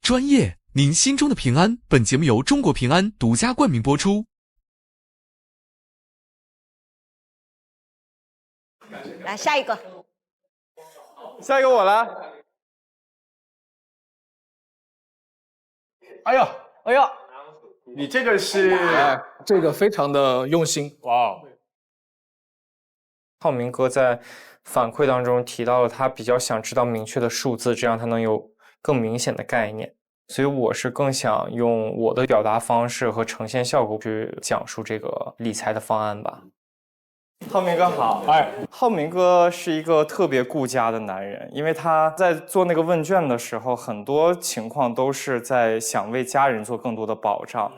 专业，您心中的平安。本节目由中国平安独家冠名播出。来下一个，下一个我来。哎呀，哎呀，你这个是，哎，这个非常的用心，哇！浩明哥在反馈当中提到了他比较想知道明确的数字，这样他能有更明显的概念。所以我是更想用我的表达方式和呈现效果去讲述这个理财的方案吧。浩明哥好，浩明哥是一个特别顾家的男人，因为他在做那个问卷的时候，很多情况都是在想为家人做更多的保障。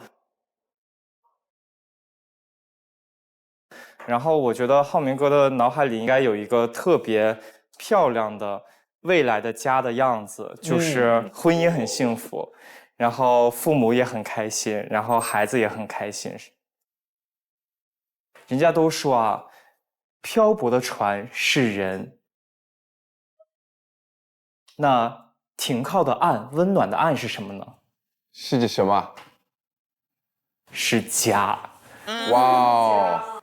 然后我觉得浩明哥的脑海里应该有一个特别漂亮的未来的家的样子，就是婚姻很幸福，然后父母也很开心，然后孩子也很开心。人家都说啊，漂泊的船是人，那停靠的岸，温暖的岸是什么呢？是指什么？是家。哇哦！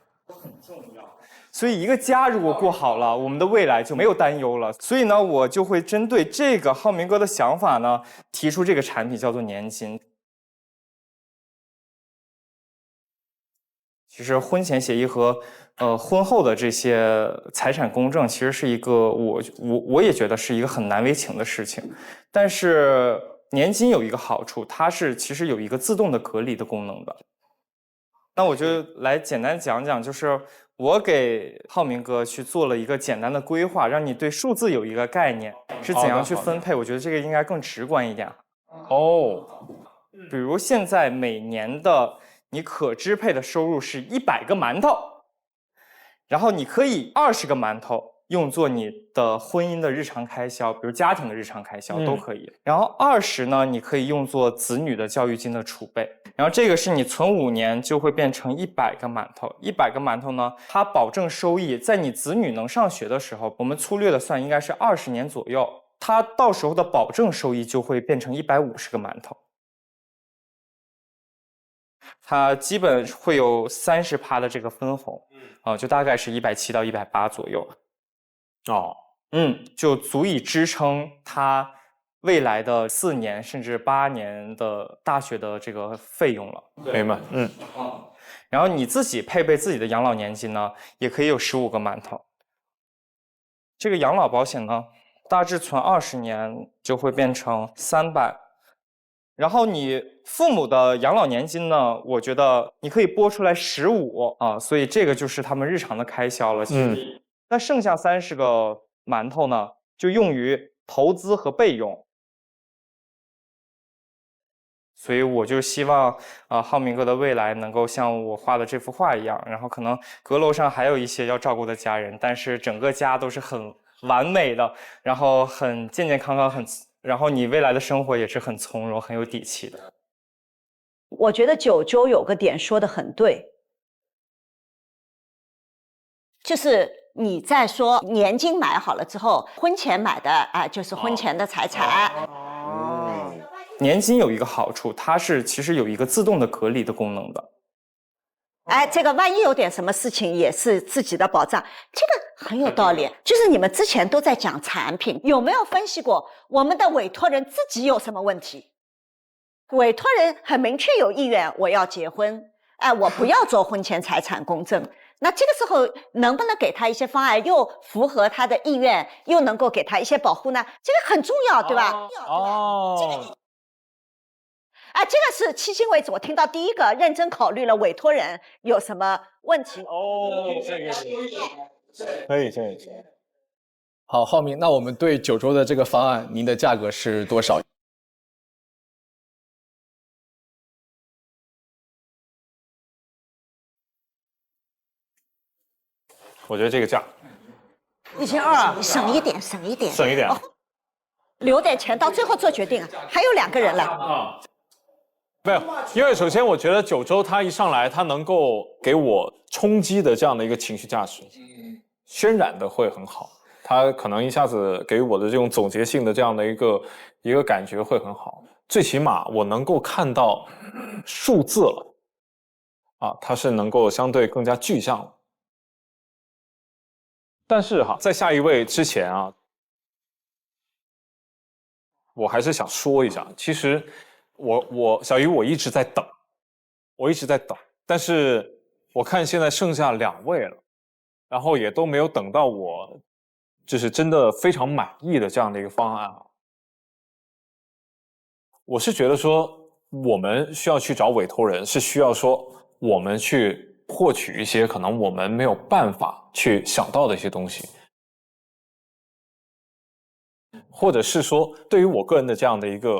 所以一个家如果过好了，我们的未来就没有担忧了。所以呢，我就会针对这个浩明哥的想法呢，提出这个产品叫做年金。其实婚前协议和婚后的这些财产公证，其实是一个我也觉得是一个很难为情的事情。但是年金有一个好处，它是其实有一个自动的隔离的功能的。那我就来简单讲讲，就是我给浩明哥去做了一个简单的规划，让你对数字有一个概念，是怎样去分配。我觉得这个应该更直观一点。哦，比如现在每年的你可支配的收入是100个馒头，然后你可以20个馒头用作你的婚姻的日常开销，比如家庭的日常开销都可以。然后20呢，你可以用作子女的教育金的储备。然后这个是你存5年就会变成100个馒头。100个馒头呢，它保证收益在你子女能上学的时候，我们粗略的算应该是20年左右，它到时候的保证收益就会变成150个馒头。它基本会有30%的这个分红，就大概是170到180左右。就足以支撑他未来的4年甚至8年的大学的这个费用了。明白。然后你自己配备自己的养老年金呢，也可以有15个馒头。这个养老保险呢，大致存20年就会变成300。然后你父母的养老年金呢，我觉得你可以拨出来15啊，所以这个就是他们日常的开销了。那剩下30个馒头呢，就用于投资和备用。所以我就希望浩明哥的未来能够像我画的这幅画一样，然后可能阁楼上还有一些要照顾的家人，但是整个家都是很完美的，然后很健健康康，然后你未来的生活也是很从容、很有底气的。我觉得九州有个点说得很对，就是你在说年金买好了之后，婚前买的就是婚前的财产。年金有一个好处，它是其实有一个自动的隔离的功能的。这个万一有点什么事情也是自己的保障，这个很有道理。就是你们之前都在讲产品，有没有分析过我们的委托人自己有什么问题？委托人很明确有意愿，我要结婚，我不要做婚前财产公证。那这个时候能不能给他一些方案，又符合他的意愿，又能够给他一些保护呢？这个很重要，对吧？这个是迄今为止我听到第一个认真考虑了委托人有什么问题。可以。好，浩明，那我们对九州的这个方案，您的价格是多少？我觉得这个价1200，省一点，省一点，留点钱到最后做决定啊。还有2个人了。没有，因为首先我觉得九州它一上来，它能够给我冲击的这样的一个情绪价值，渲染的会很好。它可能一下子给我的这种总结性的这样的一个感觉会很好。最起码我能够看到数字了，它是能够相对更加具象了。但是在下一位之前我还是想说一下，其实小鱼我一直在等，但是我看现在剩下2位了，然后也都没有等到我就是真的非常满意的这样的一个方案我是觉得说，我们需要去找委托人，是需要说我们去获取一些可能我们没有办法去想到的一些东西，或者是说，对于我个人的这样的一个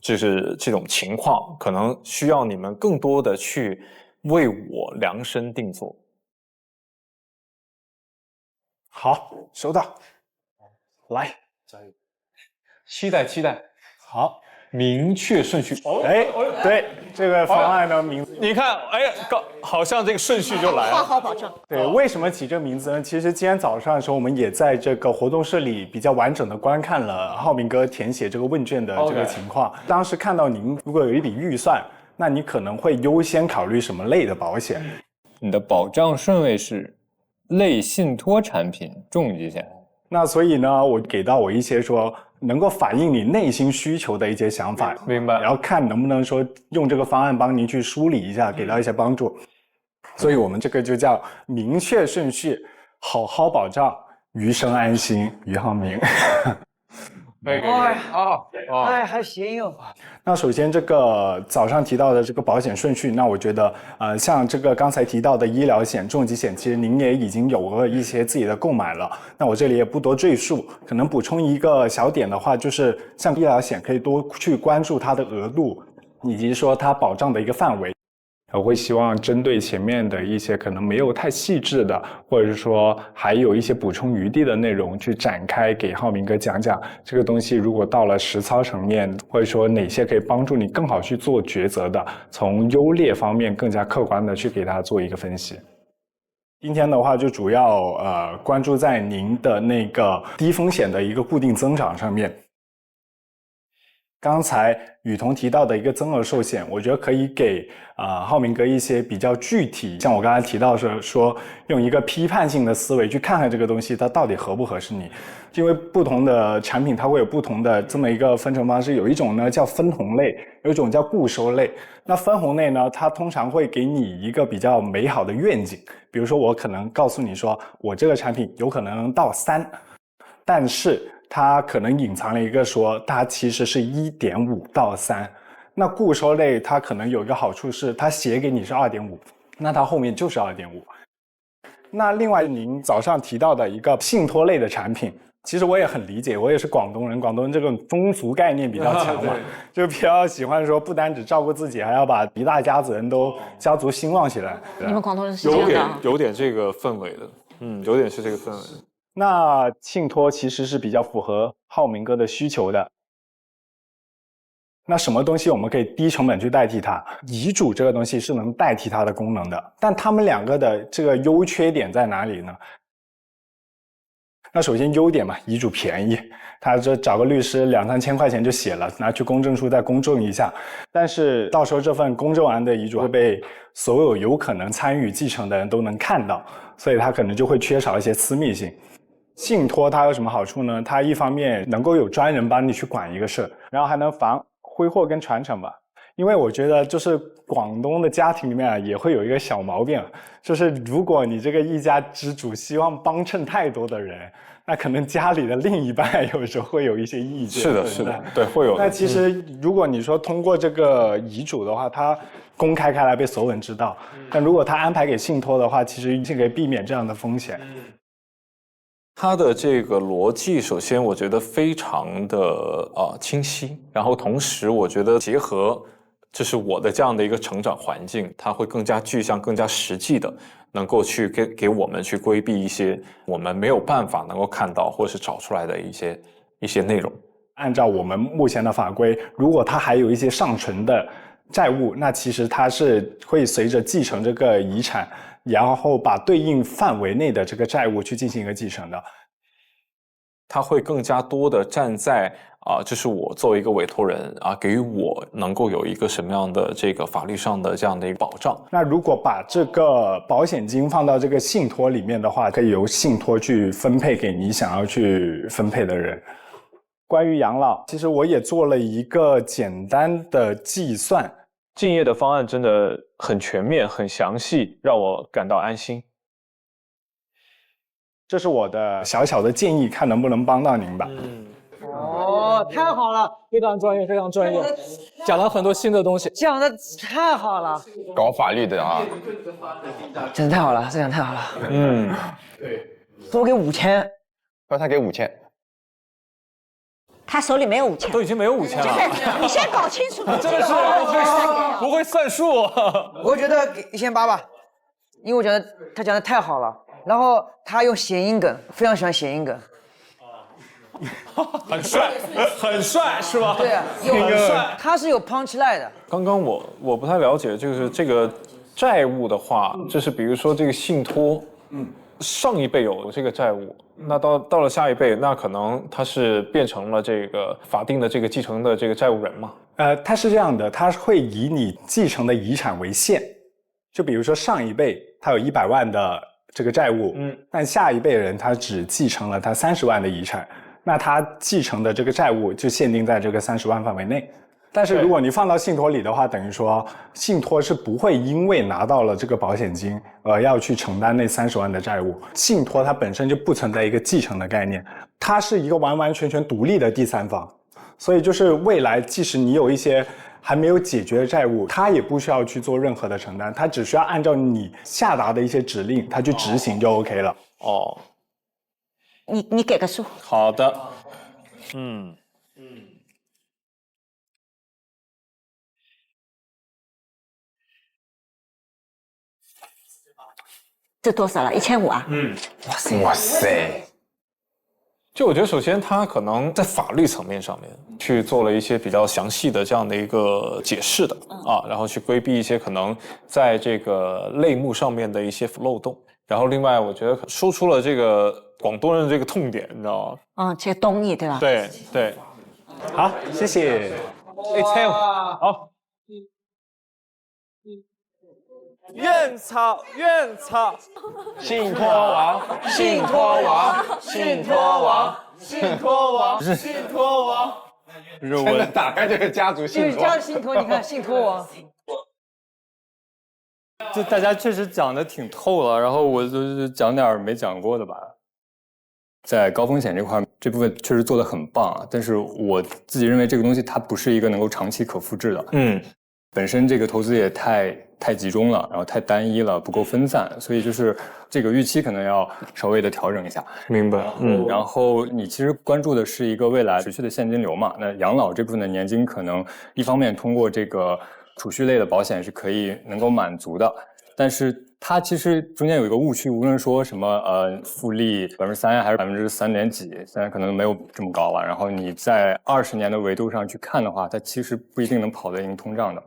就是这种情况，可能需要你们更多的去为我量身定做。好，收到，来，加油！期待。好。明确顺序。哎，对，这个方案的名字，你看，好像这个顺序就来了。画好保障。对，为什么起这个名字呢？其实今天早上的时候，我们也在这个活动室里比较完整的观看了浩明哥填写这个问卷的这个情况。当时看到您如果有一笔预算，那你可能会优先考虑什么类的保险？你的保障顺位是类信托产品重疾险。那所以呢，我给到我一些说能够反映你内心需求的一些想法，明白？然后看能不能说用这个方案帮您去梳理一下，给到一些帮助。所以我们这个就叫明确顺序，好好保障，余生安心，于浩明。还行哟。那首先这个早上提到的这个保险顺序，那我觉得像这个刚才提到的医疗险、重疾险，其实您也已经有了一些自己的购买了。那我这里也不多赘述，可能补充一个小点的话，就是像医疗险可以多去关注它的额度，以及说它保障的一个范围。我会希望针对前面的一些可能没有太细致的，或者是说还有一些补充余地的内容去展开给浩明哥讲讲这个东西，如果到了实操层面，或者说哪些可以帮助你更好去做抉择的，从优劣方面更加客观的去给他做一个分析。今天的话就主要关注在您的那个低风险的一个固定增长上面。刚才雨桐提到的一个增额寿险，我觉得可以给浩明哥一些比较具体，像我刚才提到的说用一个批判性的思维去看看这个东西它到底合不合适你，因为不同的产品它会有不同的这么一个分成方式，有一种呢叫分红类，有一种叫固收类。那分红类呢，它通常会给你一个比较美好的愿景，比如说我可能告诉你说我这个产品有可能到3，但是它可能隐藏了一个说它其实是1.5到3。那固收类它可能有一个好处是它写给你是2.5，那它后面就是2.5。那另外您早上提到的一个信托类的产品，其实我也很理解，我也是广东人，广东人这个宗族概念比较强嘛，就比较喜欢说不单只照顾自己，还要把一大家子人都家族兴旺起来。你们广东人是这样的啊？有点这个氛围的，有点是这个氛围。那信托其实是比较符合浩明哥的需求的。那什么东西我们可以低成本去代替它？遗嘱这个东西是能代替它的功能的，但它们两个的这个优缺点在哪里呢？那首先优点嘛，遗嘱便宜，他这找个律师2-3千块钱就写了，拿去公证处再公证一下。但是到时候这份公证完的遗嘱会被所有有可能参与继承的人都能看到，所以它可能就会缺少一些私密性。信托它有什么好处呢？它一方面能够有专人帮你去管一个事，然后还能防挥霍跟传承吧。因为我觉得就是广东的家庭里面也会有一个小毛病，就是如果你这个一家之主希望帮衬太多的人，那可能家里的另一半有时候会有一些意见。是的，对，会有的。那其实如果你说通过这个遗嘱的话，它公开开来被所有人知道，但如果他安排给信托的话，其实就可以避免这样的风险。它的这个逻辑，首先我觉得非常的清晰，然后同时我觉得结合就是我的这样的一个成长环境，它会更加具象、更加实际的，能够去给我们去规避一些我们没有办法能够看到或是找出来的一些内容。按照我们目前的法规，如果它还有一些尚存的债务，那其实它是会随着继承这个遗产，然后把对应范围内的这个债务去进行一个继承的。他会更加多的站在就是我作为一个委托人给予我能够有一个什么样的这个法律上的这样的一个保障。那如果把这个保险金放到这个信托里面的话，可以由信托去分配给你想要去分配的人。关于养老，其实我也做了一个简单的计算。敬业的方案真的很全面、很详细，让我感到安心。这是我的小小的建议，看能不能帮到您吧。哦，太好了，非常专业，非常专业，讲了很多新的东西，讲的太好了，搞法律的啊，真的太好了，这讲太好了。对，多给5000，说他给5000。他手里没有5000，都已经没有5000了。你先搞清楚，真的是不会算数。我觉得给1800吧，因为我觉得他讲的太好了，然后他用谐音梗，非常喜欢谐音梗。很帅，很帅是吧？对啊，很帅，他是有 punch line 的。刚刚我不太了解，就是这个债务的话，就是比如说这个信托，上一辈有这个债务，那到了下一辈，那可能他是变成了这个法定的这个继承的这个债务人嘛？它是这样的，它会以你继承的遗产为限，就比如说上一辈他有100万的这个债务，但下一辈人他只继承了他30万的遗产。那他继承的这个债务就限定在这个30万范围内，但是如果你放到信托里的话，等于说信托是不会因为拿到了这个保险金而要去承担那30万的债务。信托它本身就不存在一个继承的概念，它是一个完完全全独立的第三方，所以就是未来即使你有一些还没有解决的债务，它也不需要去做任何的承担，它只需要按照你下达的一些指令，它去执行就 OK 了。哦。你给个数。好的，这多少了？1500啊？哇塞！就我觉得，首先他可能在法律层面上面去做了一些比较详细的这样的一个解释的然后去规避一些可能在这个类目上面的一些漏洞。然后另外，我觉得说出了这个广东人的这个痛点，你知道吗？这个东意对吧？对对，好，谢谢。好。院草，院草，信托王，信托王，信托王，信托王，信托王。真的打开这个家族信托，家族信托，你看信托王。就大家确实讲的挺透了，然后我就讲点没讲过的吧。在高风险这块，这部分确实做得很棒但是我自己认为这个东西它不是一个能够长期可复制的。本身这个投资也太集中了，然后太单一了，不够分散，所以就是这个预期可能要稍微的调整一下。明白。然后你其实关注的是一个未来持续的现金流嘛？那养老这部分的年金可能一方面通过这个储蓄类的保险是可以能够满足的，但是它其实中间有一个误区，无论说什么复利3%还是3.几，现在可能没有这么高了。然后你在20年的维度上去看的话，它其实不一定能跑得赢通胀的。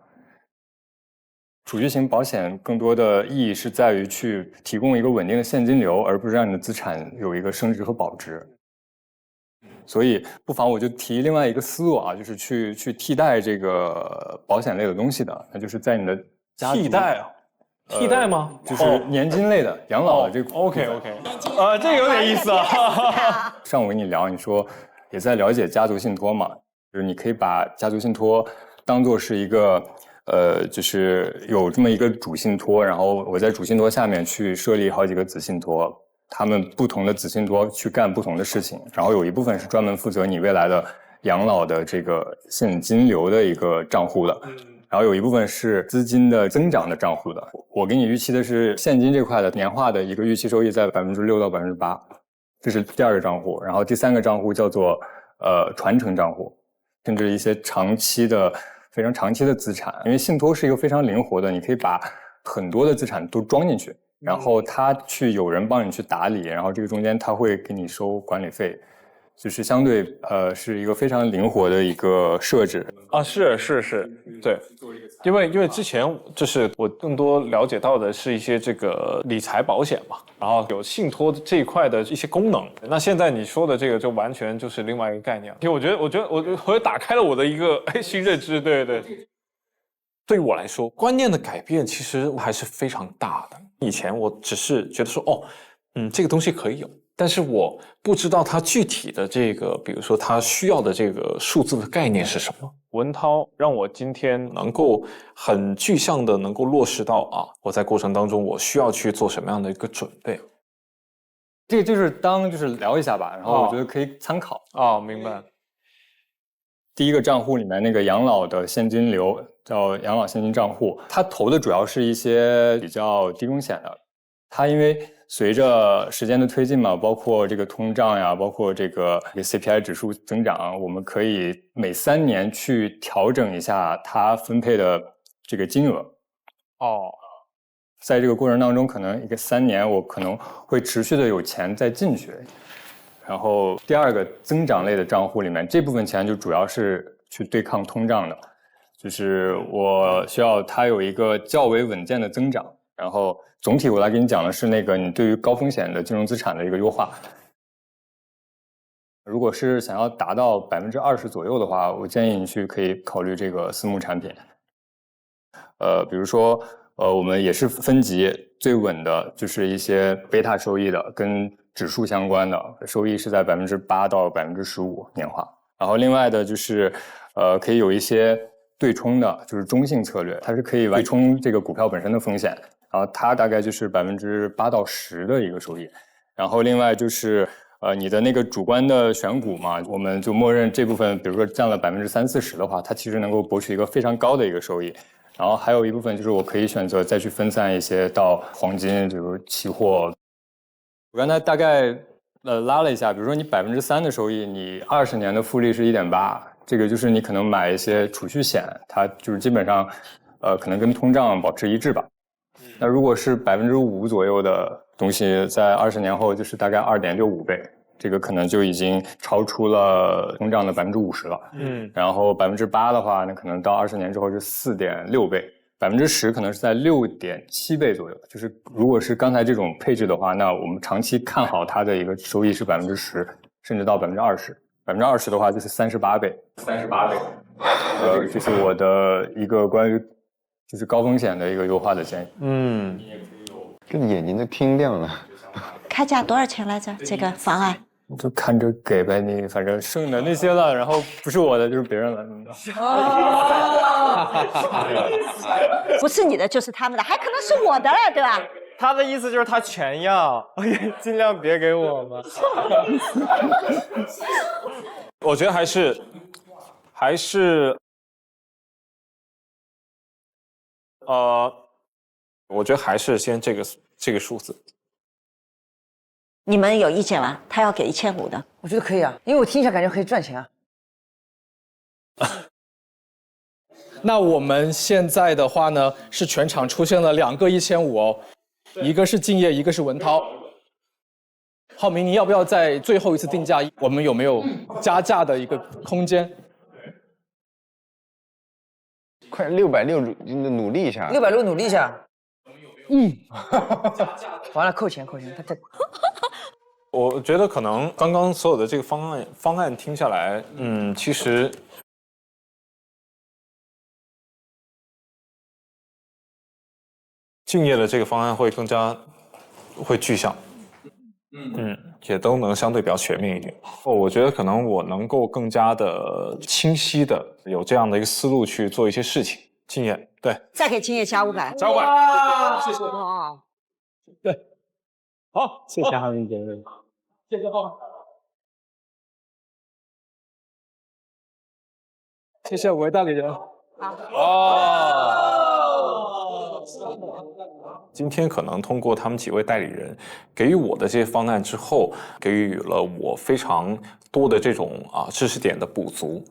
储蓄型保险更多的意义是在于去提供一个稳定的现金流，而不是让你的资产有一个升值和保值。所以不妨我就提另外一个思路就是去替代这个保险类的东西的，那就是在你的家族替代吗？就是年金类的养老的这个。OK， 这个有点意思啊。上午跟你聊，你说也在了解家族信托嘛，就是你可以把家族信托当做是一个就是有这么一个主信托，然后我在主信托下面去设立好几个子信托，他们不同的子信托去干不同的事情，然后有一部分是专门负责你未来的养老的这个现金流的一个账户的，然后有一部分是资金的增长的账户的。我给你预期的是现金这块的年化的一个预期收益在6%到8%，这是第二个账户。然后第三个账户叫做传承账户，甚至一些非常长期的资产，因为信托是一个非常灵活的，你可以把很多的资产都装进去，然后他有人帮你去打理，然后这个中间他会给你收管理费，就是相对是一个非常灵活的一个设置啊，是，对，因为之前就是我更多了解到的是一些这个理财保险嘛，然后有信托这一块的一些功能。那现在你说的这个就完全就是另外一个概念。因为我觉得我打开了我的一个新认知，对。对于我来说，观念的改变其实还是非常大的。以前我只是觉得说，这个东西可以有。但是我不知道它具体的这个，比如说它需要的这个数字的概念是什么。文涛让我今天能够很具象的能够落实到我在过程当中我需要去做什么样的一个准备。这个就是聊一下吧，然后我觉得可以参考。明白。第一个账户里面那个养老的现金流叫养老现金账户，它投的主要是一些比较低风险的。它因为随着时间的推进嘛，包括这个通胀呀，包括这个 CPI 指数增长，我们可以每3年去调整一下它分配的这个金额。在这个过程当中，可能一个3年我可能会持续的有钱再进去。然后第二个增长类的账户里面，这部分钱就主要是去对抗通胀的，就是我需要它有一个较为稳健的增长。然后总体我来给你讲的是那个你对于高风险的金融资产的一个优化。如果是想要达到20%左右的话，我建议你可以考虑这个私募产品。比如说我们也是分级，最稳的就是一些贝塔收益的，跟指数相关的收益是在8%到15%年化。然后另外的就是可以有一些对冲的，就是中性策略，它是可以对冲这个股票本身的风险。然后它大概就是8%到10%的一个收益，然后另外就是你的那个主观的选股嘛，我们就默认这部分，比如说占了30-40%的话，它其实能够博取一个非常高的一个收益。然后还有一部分就是我可以选择再去分散一些到黄金，比如期货。我刚才大概拉了一下，比如说你3%的收益，你20年的复利是1.8%，这个就是你可能买一些储蓄险，它就是基本上可能跟通胀保持一致吧。那如果是5%左右的东西，在20年后就是大概2.65倍，这个可能就已经超出了通胀的50%了。然后8%的话，那可能到20年之后是4.6倍，10%可能是在6.7倍左右。就是如果是刚才这种配置的话，那我们长期看好它的一个收益是10%，甚至到20%，20%的话就是38倍。这是我的一个关于就是高风险的一个优化的建议。这个眼睛都听亮了。开价多少钱来着？这个方案就看着给呗，你反正剩的那些了，然后不是我的就是别人的。不是你的就是他们的，还可能是我的了，对吧？他的意思就是他全要，尽量别给我嘛。我觉得还是我觉得还是先这个数字。你们有意见吗？他要给1500的，我觉得可以啊，因为我听一下感觉可以赚钱啊。那我们现在的话呢，是全场出现了2个1500哦，一个是敬业，一个是文涛。浩明，你要不要在最后一次定价，我们有没有加价的一个空间？快660，努力一下。660努力一下。完了，扣钱，他。我觉得可能刚刚所有的这个方案听下来，其实敬业的这个方案会更加具象，也都能相对比较全面一点。我觉得可能我能够更加的清晰的有这样的一个思路去做一些事情。敬业，对，再给敬业加500，加500，谢谢。对，好，谢谢浩明姐妹，谢谢浩明，谢谢伟大的人。今天可能通过他们几位代理人给予我的这些方案之后，给予了我非常多的这种知识点的补足，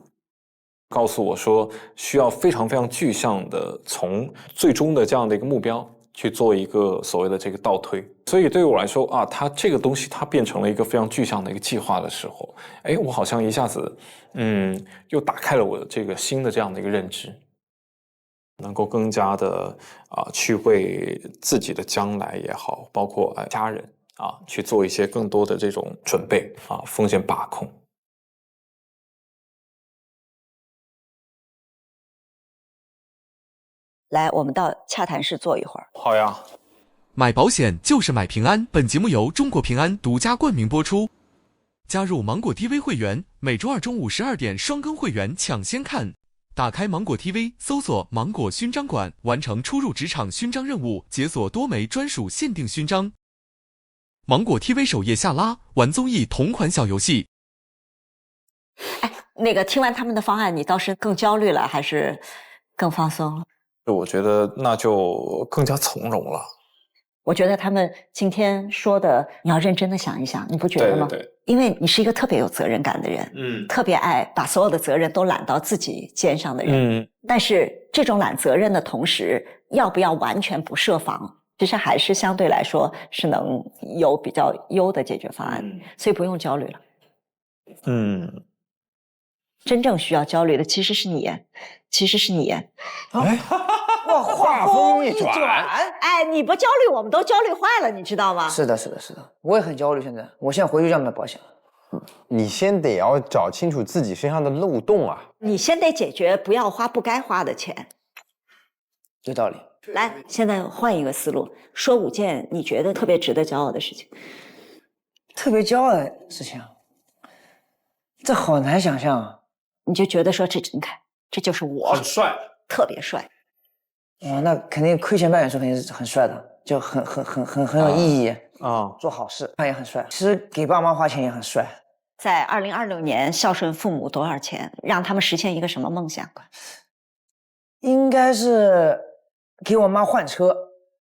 告诉我说需要非常具象的从最终的这样的一个目标去做一个所谓的这个倒推。所以对于我来说啊，它这个东西它变成了一个非常具象的一个计划的时候，哎，我好像一下子又打开了我这个新的这样的一个认知，能够更加的去为自己的将来也好，包括家人去做一些更多的这种准备风险把控。来，我们到洽谈室坐一会儿。好呀。买保险就是买平安。本节目由中国平安独家冠名播出。加入芒果 TV 会员，每周2中午12点双更会员抢先看。打开芒果 TV， 搜索芒果勋章馆，完成初入职场勋章任务，解锁多枚专属限定勋章。芒果 TV 首页下拉，玩综艺同款小游戏。哎，那个听完他们的方案，你倒是更焦虑了，还是更放松了？我觉得那就更加从容了。我觉得他们今天说的，你要认真的想一想，你不觉得吗？对对对，因为你是一个特别有责任感的人，特别爱把所有的责任都揽到自己肩上的人，但是这种揽责任的同时，要不要完全不设防，其实还是相对来说是能有比较优的解决方案，所以不用焦虑了。真正需要焦虑的其实是你。哇，话锋一转，哎，你不焦虑，我们都焦虑坏了，你知道吗？是的，我也很焦虑。现在，我现在回去就要买保险了。你先得要找清楚自己身上的漏洞啊！你先得解决不要花不该花的钱。有道理。来，现在换一个思路，说5件你觉得特别值得骄傲的事情。特别骄傲的事情，这好难想象啊！你就觉得说你看，这就是我，很帅，特别帅。那肯定亏钱扮演说肯定是很帅的，就很有意义做好事那也很帅。其实给爸妈花钱也很帅。在2026年孝顺父母多少钱，让他们实现一个什么梦想？应该是给我妈换车，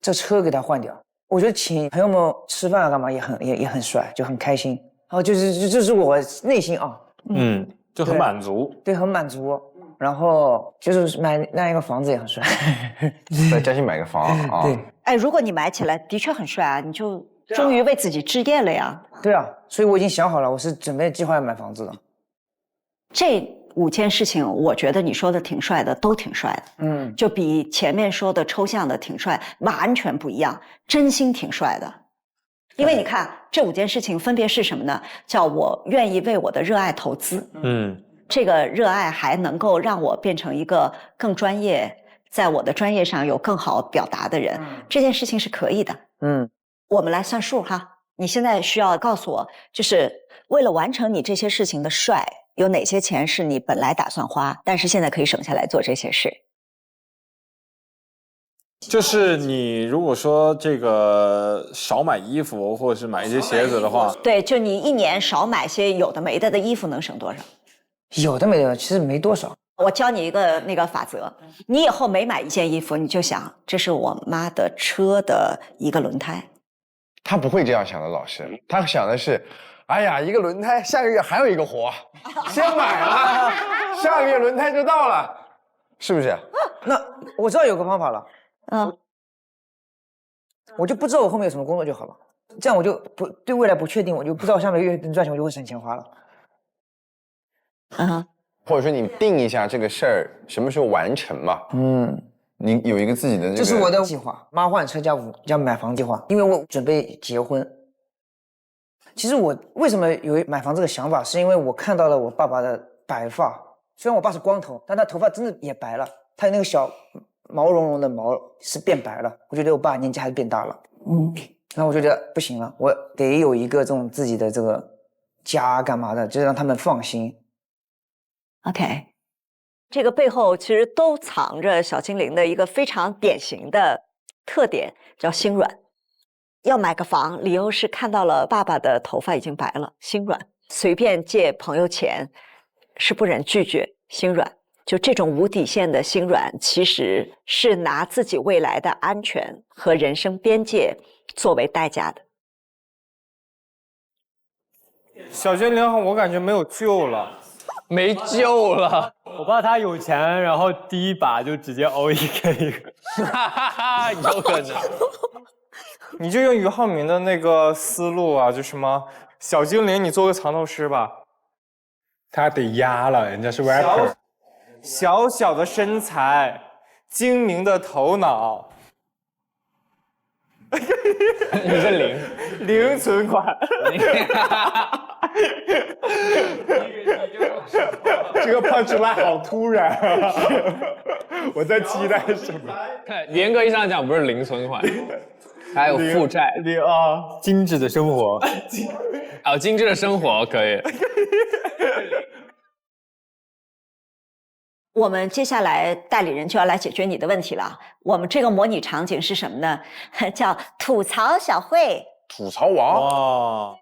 这车给她换掉。我觉得请朋友们吃饭干嘛也很帅，就很开心。然后就是我内心就很满足。对，很满足。然后就是那一个房子也很帅，在嘉兴买个房啊。对，哎，如果你买起来的确很帅啊，你就终于为自己置业了呀。对啊，所以我已经想好了，我是准备计划要买房子的。这5件事情，我觉得你说的挺帅的，都挺帅的。就比前面说的抽象的挺帅，完全不一样，真心挺帅的。因为你看这5件事情分别是什么呢？叫我愿意为我的热爱投资。这个热爱还能够让我变成一个更专业，在我的专业上有更好表达的人，这件事情是可以的。我们来算数哈，你现在需要告诉我，就是为了完成你这些事情的帅，有哪些钱是你本来打算花，但是现在可以省下来做这些事？就是你如果说这个少买衣服或者是买一些鞋子的话，对，就你1年少买些有的没的衣服能省多少？有的没的，其实没多少。我教你一个那个法则，你以后每买一件衣服，你就想这是我妈的车的一个轮胎。他不会这样想的，老师，他想的是，哎呀，一个轮胎，下个月还有一个活，先买了，下个月轮胎就到了，是不是？那我知道有个方法了，我就不知道我后面有什么工作就好了，这样我就不对未来不确定，我就不知道下个月能赚钱，我就会省钱花了。或者说你定一下这个事儿什么时候完成嘛？你有一个自己的这是我的计划，妈换车加买房计划，因为我准备结婚。其实我为什么有买房这个想法，是因为我看到了我爸爸的白发，虽然我爸是光头，但他头发真的也白了，他有那个小毛茸茸的毛是变白了，我觉得我爸年纪还是变大了。然后我就觉得不行了，我得有一个这种自己的这个家干嘛的，就是让他们放心。OK， 这个背后其实都藏着小精灵的一个非常典型的特点，叫心软。要买个房，理由是看到了爸爸的头发已经白了，心软。随便借朋友钱是不忍拒绝，心软。就这种无底线的心软，其实是拿自己未来的安全和人生边界作为代价的。小精灵，我感觉没有救了。没救了，我怕他有钱，然后第一把就直接 all in 给一个，有可能。你就用俞灏明的那个思路啊，就什么小精灵，你做个藏头诗吧。他得压了，人家是 rapper。小小的身材，精明的头脑。你是零存款。这个punchline好突然啊！我在期待什么？严格意义上讲不是零存款，还有负债。精致的生活。精致的生活可以。我们接下来代理人就要来解决你的问题了。我们这个模拟场景是什么呢？叫吐槽小慧。吐槽王。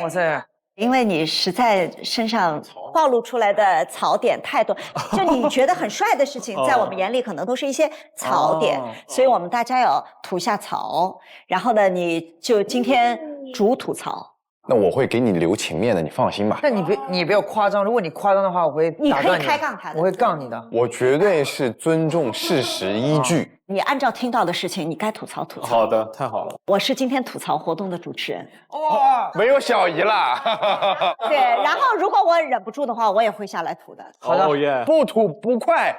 哇塞！因为你实在身上暴露出来的槽点太多，就你觉得很帅的事情，在我们眼里可能都是一些槽点，所以我们大家要吐下槽。然后呢，你就今天主吐槽。那我会给你留情面的，你放心吧。那你不要夸张，如果你夸张的话，我会打断你可以开杠他的，我会杠你的。我绝对是尊重事实依据。你按照听到的事情，你该吐槽吐槽。好的，太好了。我是今天吐槽活动的主持人。哇，没有小姨啦。对，然后如果我忍不住的话，我也会下来吐的。好的，不吐不快。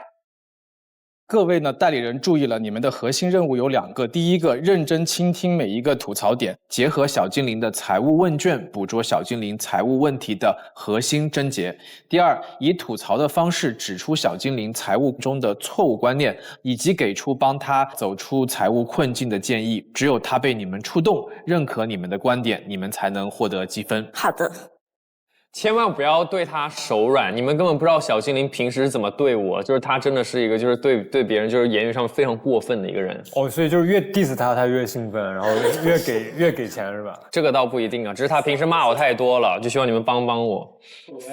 各位呢，代理人注意了，你们的核心任务有2个。第一个，认真倾听每一个吐槽点，结合小精灵的财务问卷，捕捉小精灵财务问题的核心症结。第二，以吐槽的方式指出小精灵财务中的错误观念，以及给出帮他走出财务困境的建议。只有他被你们触动，认可你们的观点，你们才能获得积分。好的。千万不要对他手软，你们根本不知道小精灵平时是怎么对我，就是他真的是一个就是对别人就是言语上非常过分的一个人。所以就是越 diss 他，他越兴奋，然后越给钱是吧？这个倒不一定啊，只是他平时骂我太多了，就希望你们帮我，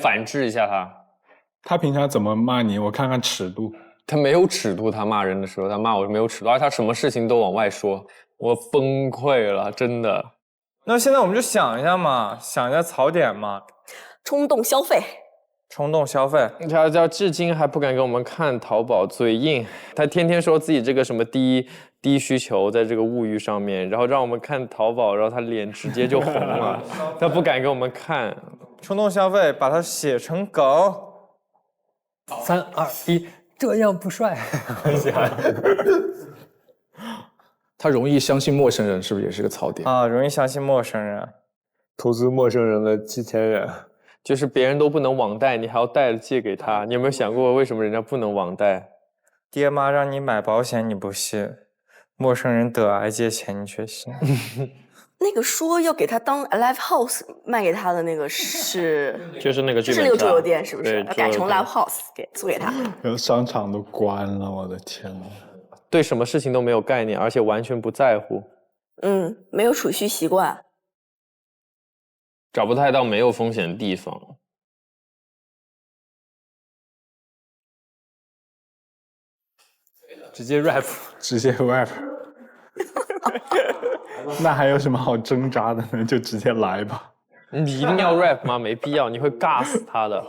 反制一下他。他平常怎么骂你？我看看尺度。他没有尺度，他骂人的时候，他骂我没有尺度，而且他什么事情都往外说，我崩溃了，真的。那现在我们就想一下嘛，想一下槽点嘛。冲动消费，冲动消费。他至今还不敢给我们看淘宝，嘴硬。他天天说自己这个什么低需求，在这个物欲上面，然后让我们看淘宝，然后他脸直接就红了。他不敢给我们看。冲动消费，把它写成梗。3、2、1，这样不帅。他容易相信陌生人，是不是也是个槽点啊？容易相信陌生人，投资陌生人的7000元。就是别人都不能网贷，你还要贷了借给他，你有没有想过为什么人家不能网贷？爹妈让你买保险你不信，陌生人得癌借钱你却信。那个说要给他当 Live House 卖给他的那个是，就是那个就是那个桌游店是不是？要改成 Live House 租给他。商场都关了，我的天哪！对什么事情都没有概念，而且完全不在乎。没有储蓄习惯。找不太到没有风险的地方。直接 rap， 直接 rap。那还有什么好挣扎的呢？就直接来吧。你一定要 rap 吗？没必要，你会尬死他的。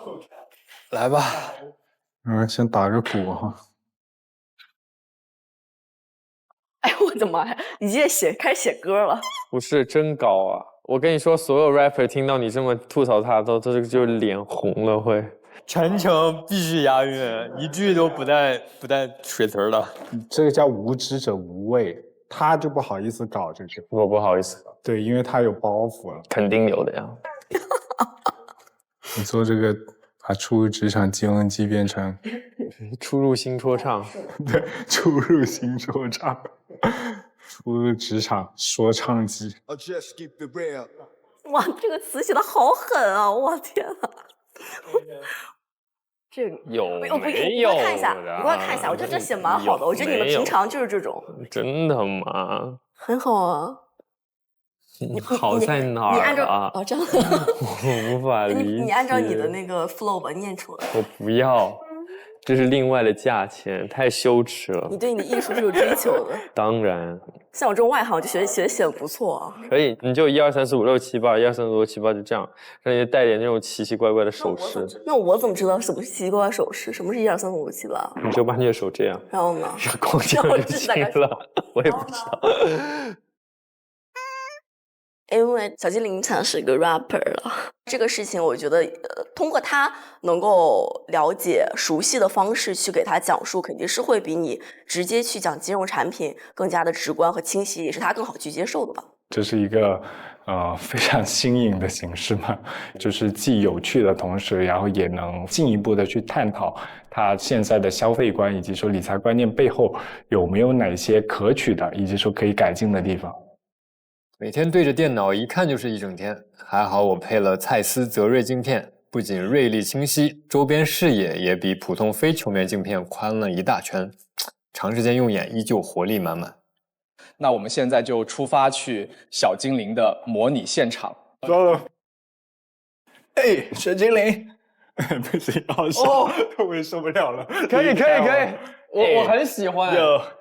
来吧。先打个鼓哈。哎，我的妈呀！你直接开始写歌了？不是真高啊！我跟你说，所有 rapper 听到你这么吐槽他，都就脸红了会。全程必须押韵，一句都不带水词的。这个叫无知者无畏，他就不好意思搞这个。我不好意思。对，因为他有包袱了。肯定有的呀。你做这个，把初入职场金融机变成初入新说唱。对，初入新说唱。初入职场说唱机。哇，这个词写的好狠啊！我天哪！这有没有？你给我看一下，你给我看一下，我觉得这写蛮好的。我觉得你们平常就是这种。真的吗？很好啊。好在哪儿啊？你按照这样。我无法理解。你按照你的那个 flow 吧，念出来。我不要。这是另外的价钱，太羞耻了。你对你的艺术是有追求的。当然。像我这种外行，就写得不错啊。可以，你就1、2、3、4、5、6、7、8，1、2、3、4、5、6、7、8，就这样，让你带点那种奇奇怪怪的手势。那我怎么知道什么是奇奇怪怪手势？什么是1、2、3、4、5、6、7、8？你就把你的手这样，然后呢？光这样就行了。我也不知道。因为小精灵他是一个 rapper 了，这个事情我觉得，通过他能够了解、熟悉的方式去给他讲述，肯定是会比你直接去讲金融产品更加的直观和清晰，也是他更好去接受的吧。这是一个非常新颖的形式嘛，就是既有趣的同时，然后也能进一步的去探讨他现在的消费观，以及说理财观念背后有没有哪些可取的，以及说可以改进的地方。每天对着电脑一看就是一整天，还好我配了蔡司泽锐镜片，不仅锐利清晰，周边视野也比普通非球面镜片宽了一大圈，长时间用眼依旧活力满满。那我们现在就出发去小精灵的模拟现场。走了。哎，小精灵，不行，好笑，我也受不了了。可以。我很喜欢，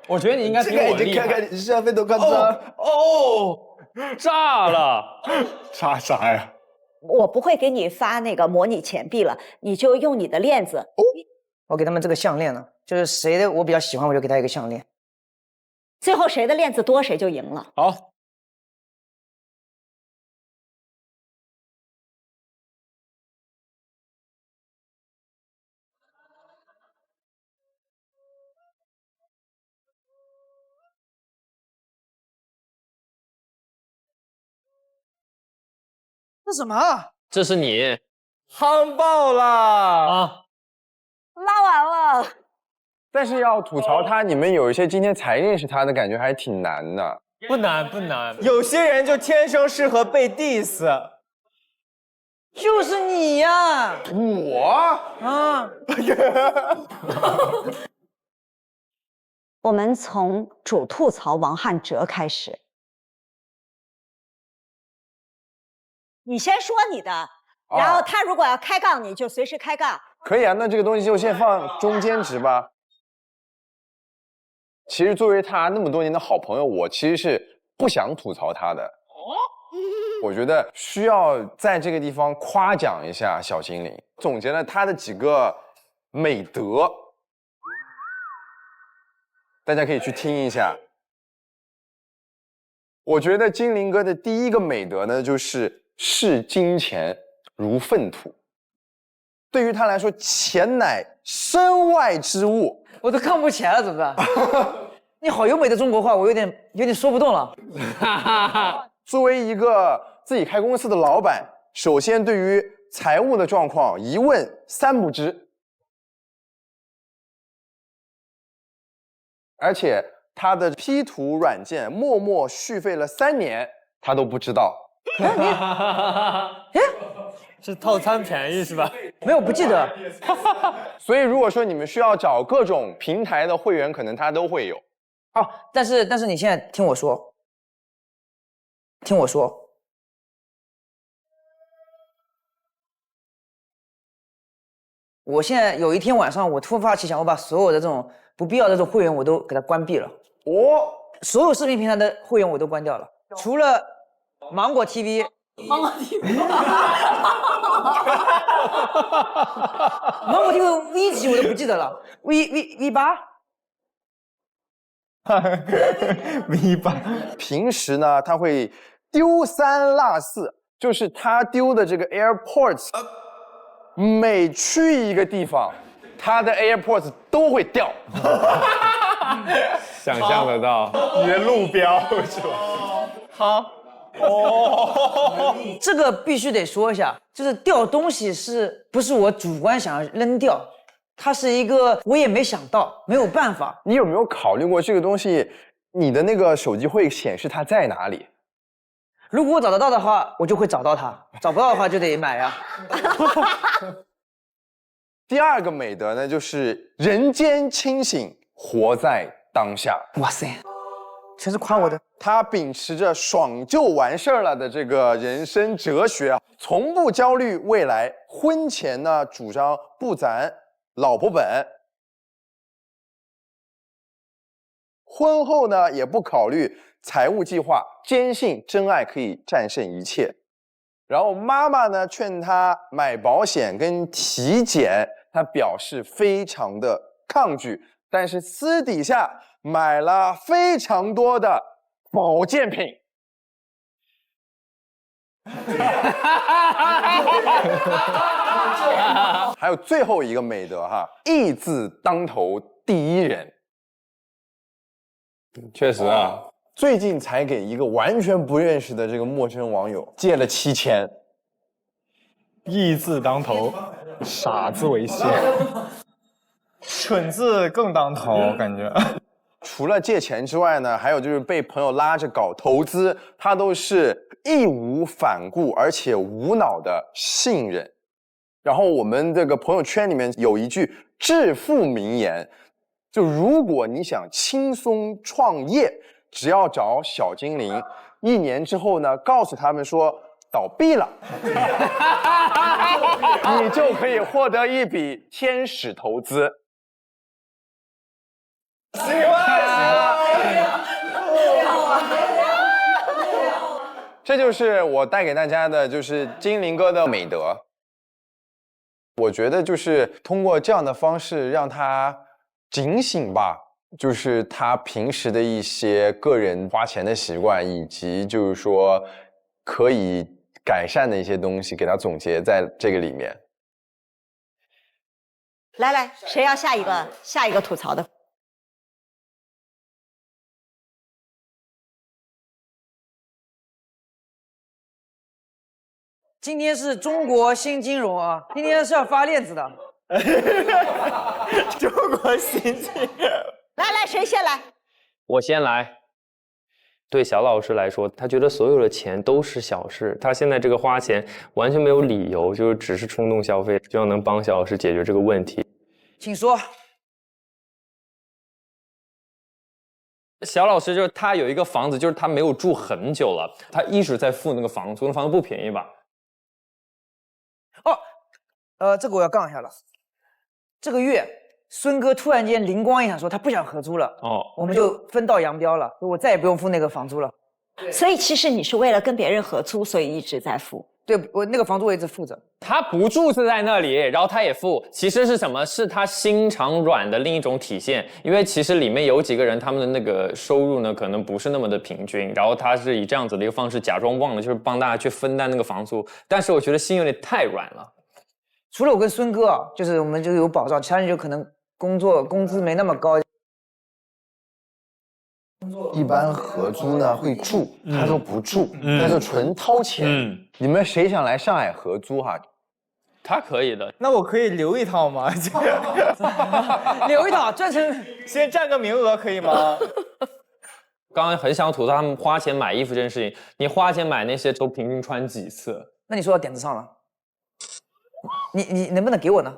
我觉得你应该比我厉害。看看你下面都看炸炸了！炸啥呀？我不会给你发那个模拟钱币了，你就用你的链子。我给他们这个项链呢，就是谁的我比较喜欢，我就给他一个项链。最后谁的链子多，谁就赢了。好。这什么？这是你夯爆了啊！拉完了。但是要吐槽他，你们有一些今天才认识他的感觉还挺难的。不难。有些人就天生适合被 diss。就是你呀！我啊！我们从主吐槽王汉哲开始。你先说你的，然后他如果要开杠，你就随时开杠。可以啊，那这个东西就先放中间值吧。其实作为他那么多年的好朋友，我其实是不想吐槽他的。我觉得需要在这个地方夸奖一下小精灵，总结了他的几个美德，大家可以去听一下。我觉得精灵哥的第一个美德呢，就是视金钱如粪土。对于他来说，钱乃身外之物。我都看不起来了，怎么办？你好优美的中国话，我有点说不动了。作为一个自己开公司的老板，首先对于财务的状况一问三不知，而且他的 P 图软件默默续费了3年，他都不知道。是套餐便宜是吧？没有，不记得。所以如果说你们需要找各种平台的会员，可能他都会有。哦，但是你现在听我说，我现在有一天晚上，我突发奇想，我把所有的这种不必要的这种会员我都给它关闭了。哦，所有视频平台的会员我都关掉了，除了芒果 TV。芒果 TV V 几我都不记得了 ，V8。V8。平时呢，他会丢三落四，就是他丢的这个 AirPods，每去一个地方，他的 AirPods 都会掉。想象得到，你的路标是吧？好。哦，这个必须得说一下，就是掉东西是不是我主观想要扔掉？它是一个我也没想到，没有办法。你有没有考虑过这个东西？你的那个手机会显示它在哪里？如果我找得到的话，我就会找到它；找不到的话，就得买呀。第二个美德呢，就是人间清醒，活在当下。哇塞！全是夸我的。他秉持着爽就完事儿了的这个人生哲学啊，从不焦虑未来。婚前呢，主张不攒老婆本，婚后呢也不考虑财务计划，坚信真爱可以战胜一切。然后妈妈呢劝他买保险跟体检，他表示非常的抗拒，但是私底下买了非常多的保健品。还有最后一个美德哈，义字当头第一人。确实啊，最近才给一个完全不认识的这个陌生网友借了7000。义字当头，傻字为先。蠢字更当头，感觉。除了借钱之外呢，还有就是被朋友拉着搞投资，他都是义无反顾而且无脑的信任。然后我们这个朋友圈里面有一句致富名言，就如果你想轻松创业，只要找小精灵，1年之后呢，告诉他们说倒闭了，你就可以获得一笔天使投资。喜欢，这就是我带给大家的，就是精灵哥的美德。我觉得就是通过这样的方式让他警醒吧，就是他平时的一些个人花钱的习惯，以及就是说可以改善的一些东西，给他总结在这个里面。来，谁要下一个吐槽的？今天是中国新金融啊，今天是要发链子的。中国新金融。来，谁先来？我先来。对小老师来说，他觉得所有的钱都是小事，他现在这个花钱完全没有理由，就是只是冲动消费，希望能帮小老师解决这个问题。请说。小老师就是他有一个房子，就是他没有住很久了，他一直在付那个房租，那房子不便宜吧？这个我要杠一下了。这个月孙哥突然间灵光一闪，说他不想合租了，我们就分道扬镳了，我再也不用付那个房租了。所以其实你是为了跟别人合租，所以一直在付。对，我那个房租我一直付着。他不住是在那里，然后他也付，其实是什么？是他心肠软的另一种体现。因为其实里面有几个人，他们的那个收入呢，可能不是那么的平均，然后他是以这样子的一个方式假装忘了，就是帮大家去分担那个房租。但是我觉得心有点太软了。除了我跟孙哥啊，就是我们就有保障，其他人就可能工资没那么高。一般合租呢会住，他说不住，但是纯掏钱。你们谁想来上海合租哈？他可以的。那我可以留一套吗？留一套，赚成先占个名额可以吗？刚刚很想吐槽他们花钱买衣服这件事情，你花钱买那些都平均穿几次？那你说到点子上了，你能不能给我呢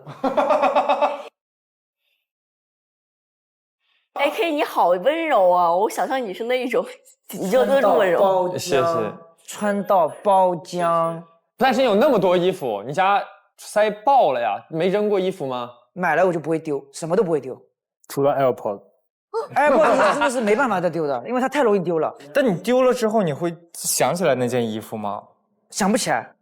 ？AK 你好温柔啊！我想象你是那一种，你就那种温柔。是。穿到包浆。但是你有那么多衣服，你家塞爆了呀？没扔过衣服吗？买了我就不会丢，什么都不会丢，除了 AirPod。AirPod 真的是没办法再丢的，因为它太容易丢了。但你丢了之后，你会想起来那件衣服吗？想不起来。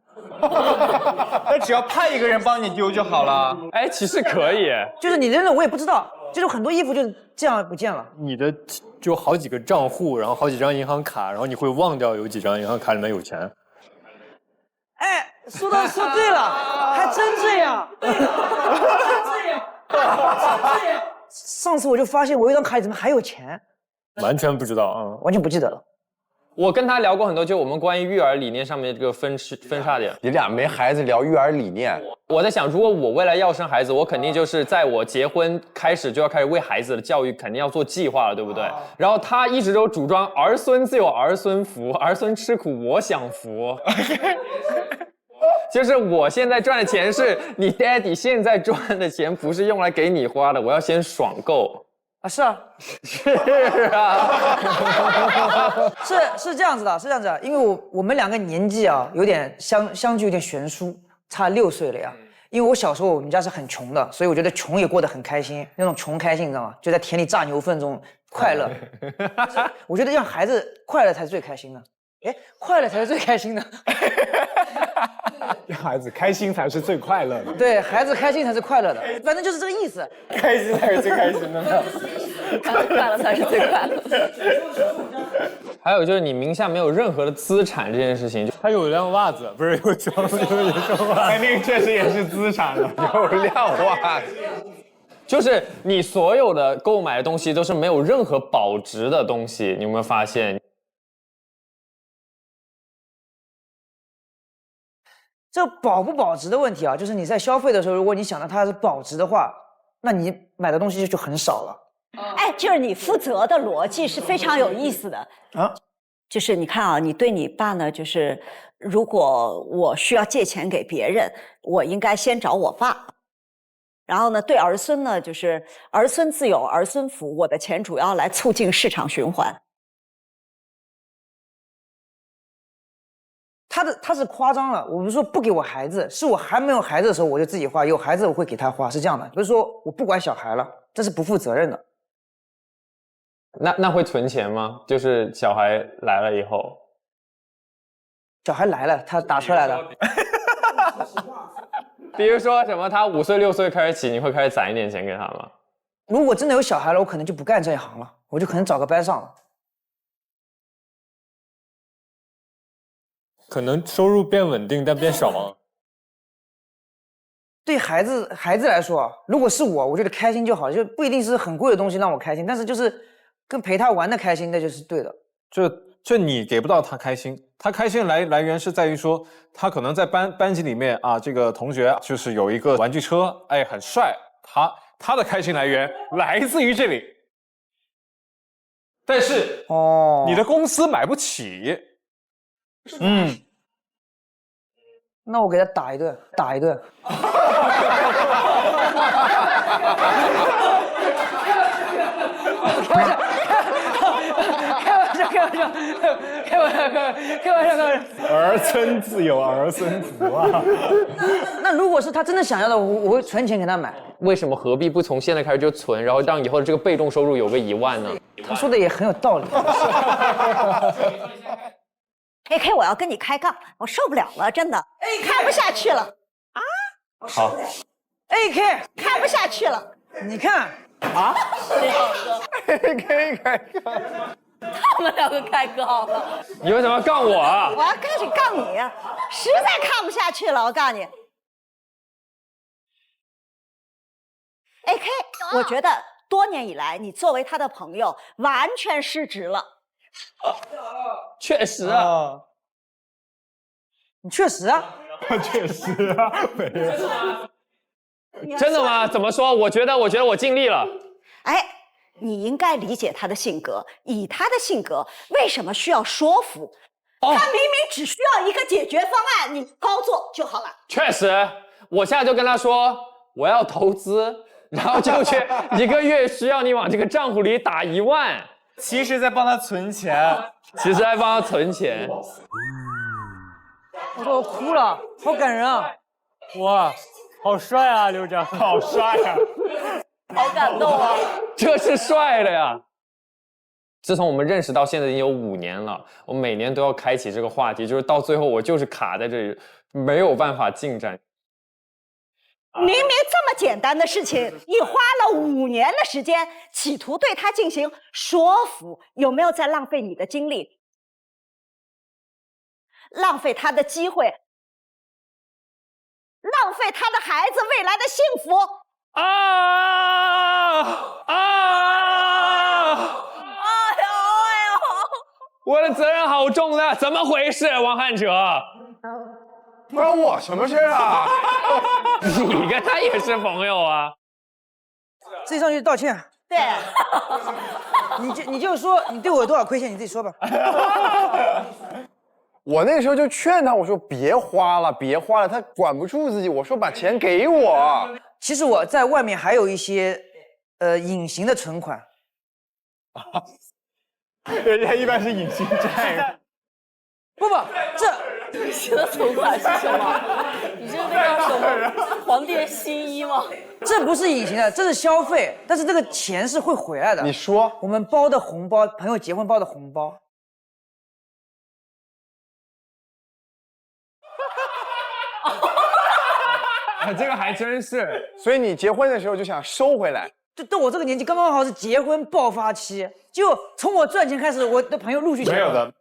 那只要派一个人帮你丢就好了。哎，其实可以，就是你扔了我也不知道，就是很多衣服就是这样不见了。你的就好几个账户，然后好几张银行卡，然后你会忘掉有几张银行卡里面有钱。哎，说对了，还真这样。对的，真这样。上次我就发现我有一张卡里怎么还有钱，完全不知道完全不记得了。我跟他聊过很多，就我们关于育儿理念上面这个分叉点。你俩没孩子聊育儿理念，我在想，如果我未来要生孩子，我肯定就是在我结婚开始就要开始为孩子的教育肯定要做计划了，对不对？然后他一直都主张儿孙自有儿孙福，儿孙吃苦我享福。就是我现在赚的钱是你 daddy 现在赚的钱，不是用来给你花的，我要先爽够。是啊，是啊，是这样子的，因为我们两个年纪啊有点相距有点悬殊，差6岁了呀。因为我小时候我们家是很穷的，所以我觉得穷也过得很开心，那种穷开心，你知道吗？就在田里榨牛粪这种快乐。我觉得让孩子快乐才是最开心的。哎，快乐才是最开心的。让孩子开心才是最快乐的。对，孩子开心才是快乐的，反正就是这个意思。开心才是最开心的。快乐才是最快乐的。还有就是你名下没有任何的资产这件事情，他有辆袜子，不是有双袜子，那个确实也是资产了，有辆袜子。就是你所有的购买的东西都是没有任何保值的东西，你有没有发现？这保不保值的问题啊，就是你在消费的时候，如果你想到它是保值的话，那你买的东西就很少了。哎，就是你负责的逻辑是非常有意思的啊。就是你看啊，你对你爸呢，就是如果我需要借钱给别人，我应该先找我爸。然后呢，对儿孙呢，就是儿孙自有儿孙福，我的钱主要来促进市场循环。他是夸张了，我不是说不给我孩子，是我还没有孩子的时候我就自己花，有孩子我会给他花，是这样的，不是说我不管小孩了，这是不负责任的。那会存钱吗？就是小孩来了以后，小孩来了，他打出来了。比如说什么，他5岁6岁开始起，你会开始攒一点钱给他吗？如果真的有小孩了，我可能就不干这一行了，我就可能找个班上了。可能收入变稳定，但变少了。对孩子来说，如果是我觉得开心就好，就不一定是很贵的东西让我开心，但是就是跟陪他玩的开心，那就是对的。就你给不到他开心，他开心来源是在于说，他可能在班级里面啊，这个同学就是有一个玩具车，哎，很帅，他的开心来源来自于这里。但是你的公司买不起。那我给他打一顿。开玩笑。儿孙自有儿孙福啊。那如果是他真的想要的，我会存钱给他买。为什么何必不从现在开始就存，然后让以后的这个被动收入有个1万呢？他说的也很有道理。AK， 我要跟你开杠，我受不了了，真的，看不下去了啊！好 ，AK 看不下去了，你看啊，AK 开杠，他们2个开杠了。你为什么要杠我啊？我要开始杠你，实在看不下去了，我告诉你 ，AK， 我觉得多年以来，你作为他的朋友，完全失职了。确实啊，你确实啊，确实啊，没有。真的吗？怎么说？我觉得我尽力了。哎，你应该理解他的性格，以他的性格，为什么需要说服？他明明只需要一个解决方案，你高做就好了。确实，我现在就跟他说我要投资，然后就去1个月需要你往这个账户里打1万。其实在帮他存钱，我说我哭了，好感人啊！哇，好帅啊，刘长，好帅啊！好感动啊！这是帅的呀！自从我们认识到现在已经有5年了，我每年都要开启这个话题，就是到最后我就是卡在这里，没有办法进展。明明这么简单的事情，你花了5年的时间，企图对他进行说服，有没有在浪费你的精力？浪费他的机会，浪费他的孩子未来的幸福。我的责任好重的，怎么回事，王汉哲？关我什么事啊？你跟他也是朋友啊？自己上去道歉。对，你就说你对我有多少亏欠，你自己说吧。我那时候就劝他，我说别花了，他管不住自己，我说把钱给我。其实我在外面还有一些隐形的存款。人家一般是隐形债。不，新的头发是什么？你这个叫什么？皇帝的新衣吗？这不是隐形的，这是消费，但是这个钱是会回来的。你说，我们包的红包，朋友结婚包的红包。这个还真是。所以你结婚的时候就想收回来。就到我这个年纪，刚刚好是结婚爆发期。就从我赚钱开始，我的朋友陆续结婚。没有的。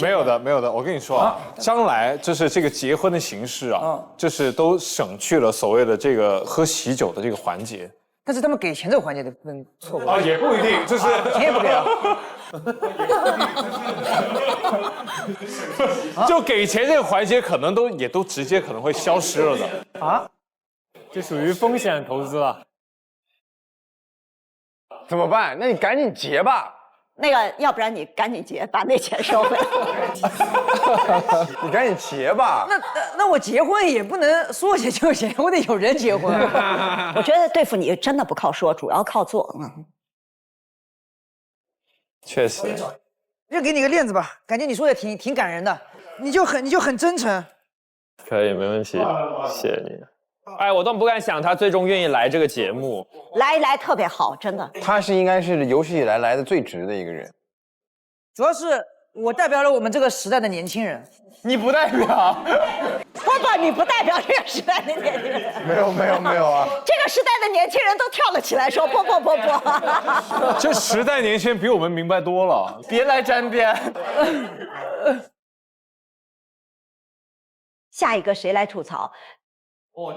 没有的，没有的。我跟你说啊，将来就是这个结婚的形式啊，就是都省去了所谓的这个喝喜酒的这个环节。但是他们给钱这个环节的不能错过啊，也不一定，就是钱也不给啊。就给钱这个环节，可能也都直接可能会消失了的啊。这属于风险投资了。怎么办？那你赶紧结吧。那个，要不然你赶紧结，把那钱收回来。你赶紧结吧。那我结婚也不能说结就结，我得有人结婚。我觉得对付你真的不靠说，主要靠做。确实。就给你个面子吧，感觉你说的挺感人的，你就很真诚。可以，没问题，谢谢你。哎，我都不敢想他最终愿意来这个节目。来特别好，真的。他应该是有史以来来的最直的一个人。主要是我代表了我们这个时代的年轻人。你不代表？不，你不代表这个时代的年轻人。没有啊！这个时代的年轻人都跳了起来，说不。这时代年轻人比我们明白多了，别来沾边。下一个谁来吐槽？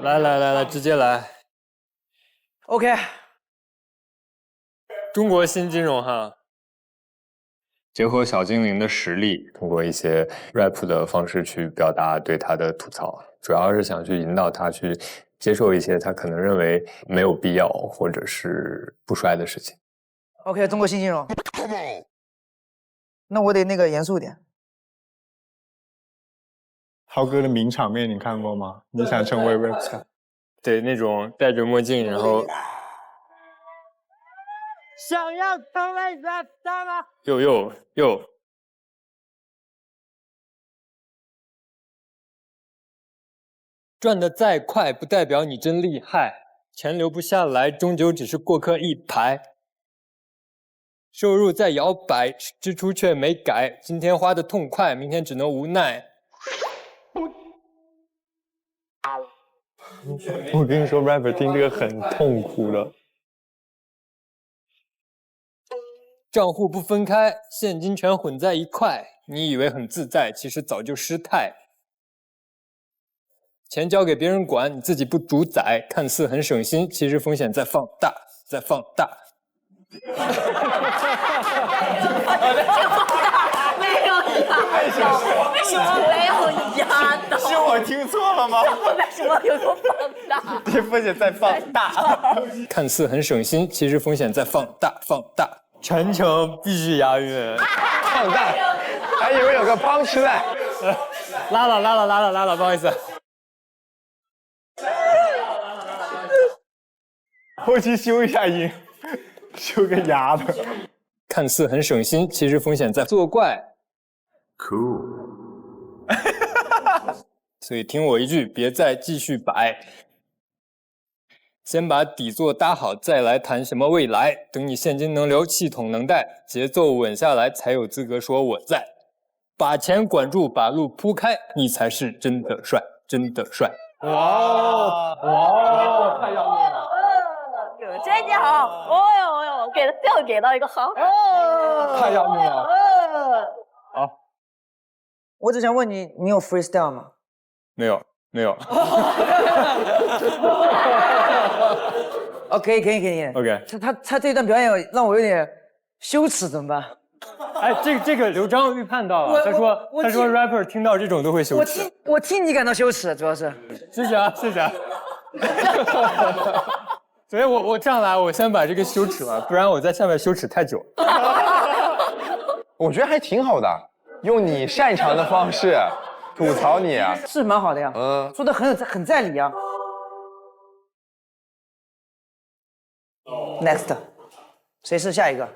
来，直接来。OK。中国新金融哈，结合小精灵的实力，通过一些 rap 的方式去表达对他的吐槽，主要是想去引导他去接受一些他可能认为没有必要或者是不衰的事情。OK， 中国新金融。那我得那个严肃点。涛哥的名场面你看过吗？你想成为 rap star？ 对，那种戴着墨镜，然后想要成为 rap star 吗？又，赚得再快不代表你真厉害，钱留不下来，终究只是过客一排。收入在摇摆，支出却没改，今天花的痛快，明天只能无奈。我跟你说 ，rapper 听这个很痛苦的。账户不分开，现金全混在一块，你以为很自在，其实早就失态。钱交给别人管，你自己不主宰，看似很省心，其实风险在放大，在放大。没有压到，为什么没有压到？是我听错了吗？为什么有个放大？这风险在放大。看似很省心，其实风险在放大，放大。全程必须押韵。放大，还以为有个punch line。拉了，不好意思。后期修一下音，修个牙的。看似很省心，其实风险在作怪。Cool。所以听我一句，别再继续摆。先把底座搭好，再来谈什么未来。等你现金能流，系统能带，节奏稳下来，才有资格说我在。把钱管住，把路铺开，你才是真的帅，真的帅。哇，太要命了！真的好，哦哟，给到一个好，太要命了。好，我只想问你，你有 freestyle 吗？没有。哦，可以。OK。他这段表演让我有点羞耻，怎么办？哎，这个刘章预判到了，他说 rapper 听到这种都会羞耻。我替你感到羞耻，主要是。谢谢啊。所以我上来，我先把这个羞耻了，不然我在下面羞耻太久。我觉得还挺好的，用你擅长的方式吐槽你啊，是蛮好的呀。说的很在理啊。Next， 谁是下一个？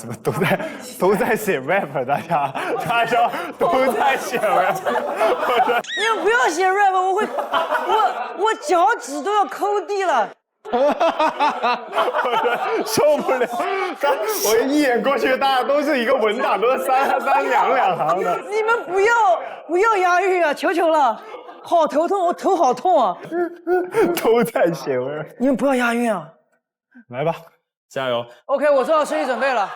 怎么都在写 rap， 大家都在写 rap。你们不要写 rap， 我脚趾都要抠地了。受不了！我一眼过去，大家都是一个文档，都是三两行的。你们不要押韵啊！求求了，好头痛，我头好痛啊！都在写 rap。你们不要押韵啊！来吧，加油 ！OK， 我做好声音准备了。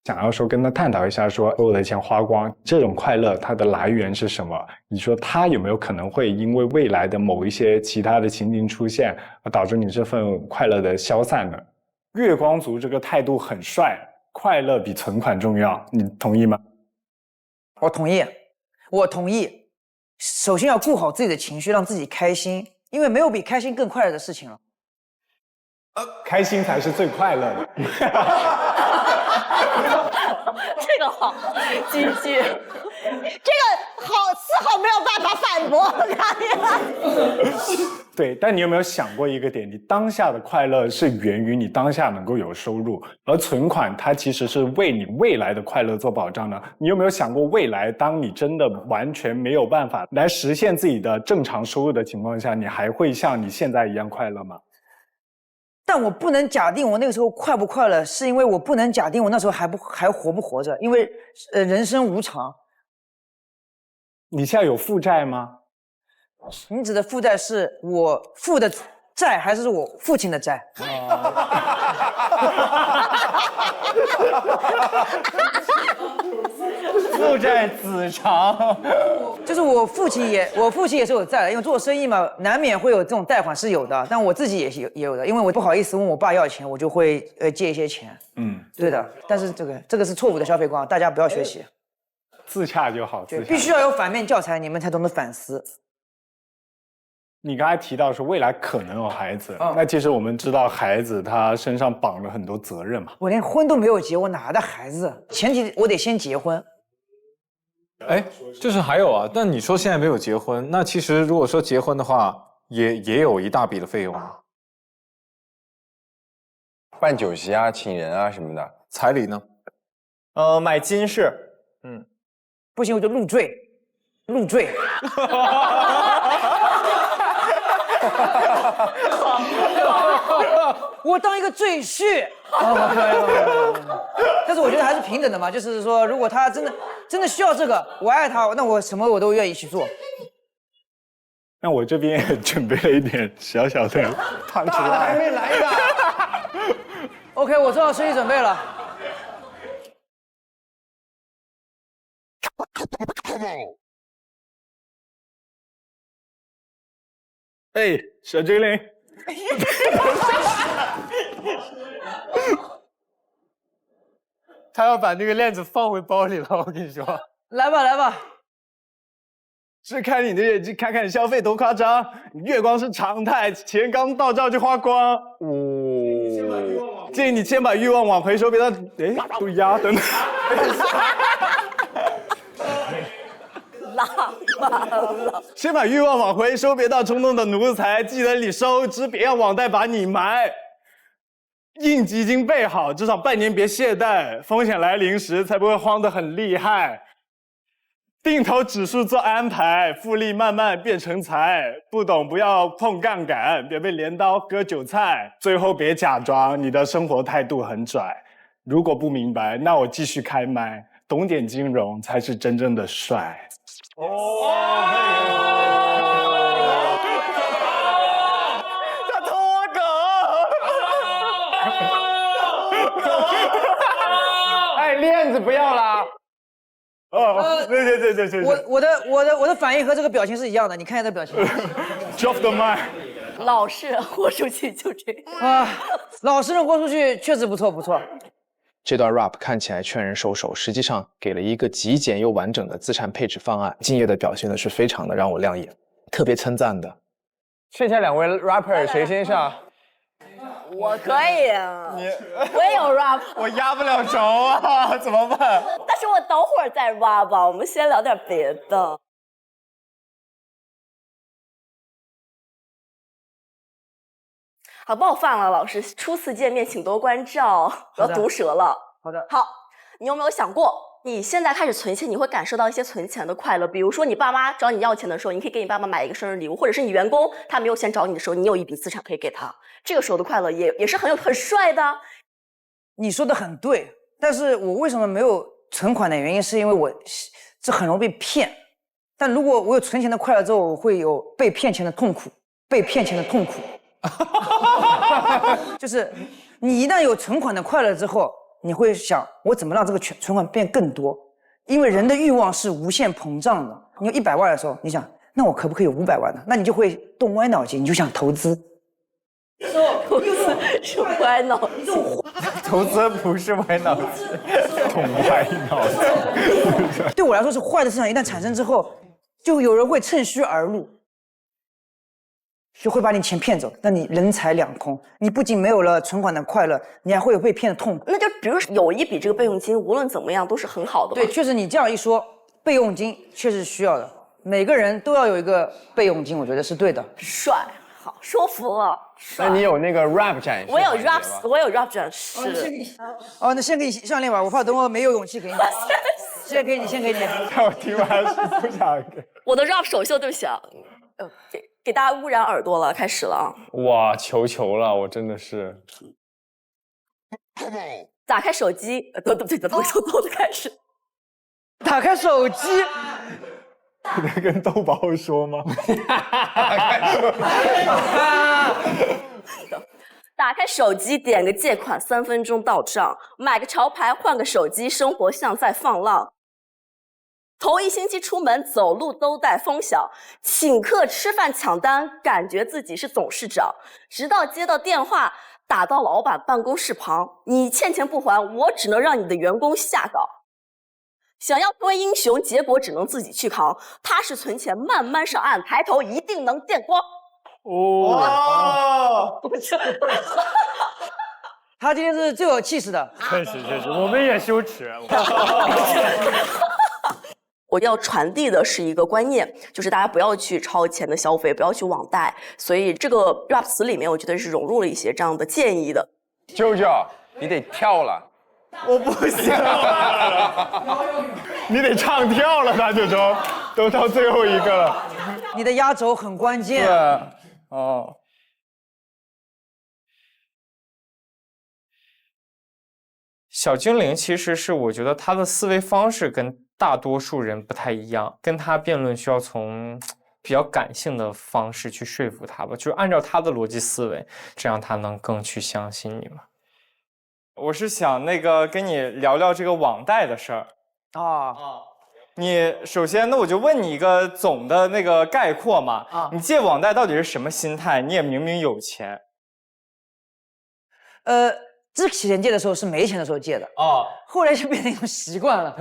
想要说跟他探讨一下，说所有的钱花光，这种快乐它的来源是什么？你说他有没有可能会因为未来的某一些其他的情景出现，而导致你这份快乐的消散呢？月光族这个态度很帅，快乐比存款重要，你同意吗？我同意，我同意。首先要顾好自己的情绪，让自己开心，因为没有比开心更快乐的事情了。开心才是最快乐的。这个好，继续。这个好，丝毫没有办法反驳。对，但你有没有想过一个点？你当下的快乐是源于你当下能够有收入，而存款它其实是为你未来的快乐做保障的。你有没有想过，未来当你真的完全没有办法来实现自己的正常收入的情况下，你还会像你现在一样快乐吗？但我不能假定我那个时候快不快乐，是因为我不能假定我那时候还活不活着，因为人生无常。你现在有负债吗？你指的负债是我负的债，还是我父亲的债？父债子偿，就是我父亲也是有债的，因为做生意嘛，难免会有这种贷款是有的，但我自己也有的，因为我不好意思问我爸要钱，我就会借一些钱。对的，但是这个是错误的消费观，大家不要学习，自洽就好，对，必须要有反面教材，你们才懂得反思。你刚才提到说未来可能有孩子，那其实我们知道孩子他身上绑了很多责任嘛。我连婚都没有结，我哪的孩子？前提我得先结婚。哎，就是还有啊，但你说现在没有结婚，那其实如果说结婚的话，也有一大笔的费用啊。办酒席啊、请人啊什么的，彩礼呢？买金饰，不行我就入赘。我当一个赘婿，但是我觉得还是平等的嘛，就是说，如果他真的需要这个，我爱他，那我什么我都愿意去做。那我这边也准备了一点小小的胖出来，还没来呢。OK， 我做好生意准备了。哎，小精灵。他要把那个链子放回包里了，我跟你说。来吧。是看你的眼睛，看看你消费多夸张。月光是常态，钱刚到账就花光。建议你先把欲望往回收，别让都压等等。先把欲望往回收，别当冲动的奴才。记得你收支，别让网贷把你埋。应急已经备好，至少半年别懈怠，风险来临时才不会慌得很厉害。定投指数做安排，复利慢慢变成财。不懂不要碰杠杆，别被镰刀割韭菜。最后别假装你的生活态度很拽。如果不明白，那我继续开麦。懂点金融才是真正的帅。他偷我梗！哎，链子不要啦！对。我的反应和这个表情是一样的，你看一下这表情。Drop the mic。老实豁出去就这样啊，老实人豁出去确实不错。这段 rap 看起来劝人收手，实际上给了一个极简又完整的资产配置方案。敬业的表现的是非常的让我亮眼，特别称赞的。剩下2位 rapper 谁先上？我可以，我也有 rap， 我压不了轴啊，怎么办？但是我等会儿再 rap 吧，我们先聊点别的。好，冒犯了老师，初次见面请多关照，我要毒舌了。好的。好，你有没有想过，你现在开始存钱，你会感受到一些存钱的快乐？比如说你爸妈找你要钱的时候，你可以给你爸妈买一个生日礼物，或者是你员工他没有钱找你的时候，你有一笔资产可以给他，这个时候的快乐也是很帅的。你说的很对，但是我为什么没有存款的原因，是因为我这很容易被骗。但如果我有存钱的快乐之后，我会有被骗钱的痛苦，被骗钱的痛苦。就是你一旦有存款的快乐之后，你会想我怎么让这个存款变更多？因为人的欲望是无限膨胀的。你有100万的时候，你想那我可不可以有500万呢？那你就会动歪脑筋，你就想投资。投资是歪脑筋，投资不是歪脑筋，动歪脑筋。对我来说是坏的思想，一旦产生之后，就有人会趁虚而入。就会把你钱骗走，那你人财两空。你不仅没有了存款的快乐，你还会有被骗的痛苦。那就比如有一笔这个备用金，无论怎么样都是很好的。对，确实你这样一说，备用金确实需要的，每个人都要有一个备用金，我觉得是对的。帅，好，说服了。那你有那个 rap 展示？我有 rap 展示。哦，那先给你项链吧，我怕等会没有勇气给你。先给你。我听完是不想给。我的 rap 首秀，对不起啊，给大家污染耳朵了，开始了啊！哇，求了，我真的是。打开手机，对，都开始。打开手机。你在跟豆包说吗？打开手机，点个借款，3分钟到账，买个潮牌，换个手机，生活像在放浪。头1星期出门走路都带风响，请客吃饭抢单，感觉自己是董事长。直到接到电话，打到老板办公室旁，你欠钱不还，我只能让你的员工下岗。想要当英雄，结果只能自己去扛。踏实存钱，慢慢上岸，抬头一定能见光。哦，他今天是最有气势的。确实，我们也羞耻。我要传递的是一个观念，就是大家不要去超前的消费，不要去网贷。所以这个 rap 词里面，我觉得是融入了一些这样的建议的。舅舅，你得跳了。我不行，你得唱跳了，大舅舅，都到最后一个了。你的压轴很关键。对，哦。小精灵其实是我觉得他的思维方式跟大多数人不太一样，跟他辩论需要从比较感性的方式去说服他吧，就是按照他的逻辑思维，这样他能更去相信你吧。我是想跟你聊聊这个网贷的事儿啊。你首先，那我就问你一个总的概括嘛。你借网贷到底是什么心态？你也明明有钱。之前借的时候是没钱的时候借的后来就变成一种习惯了。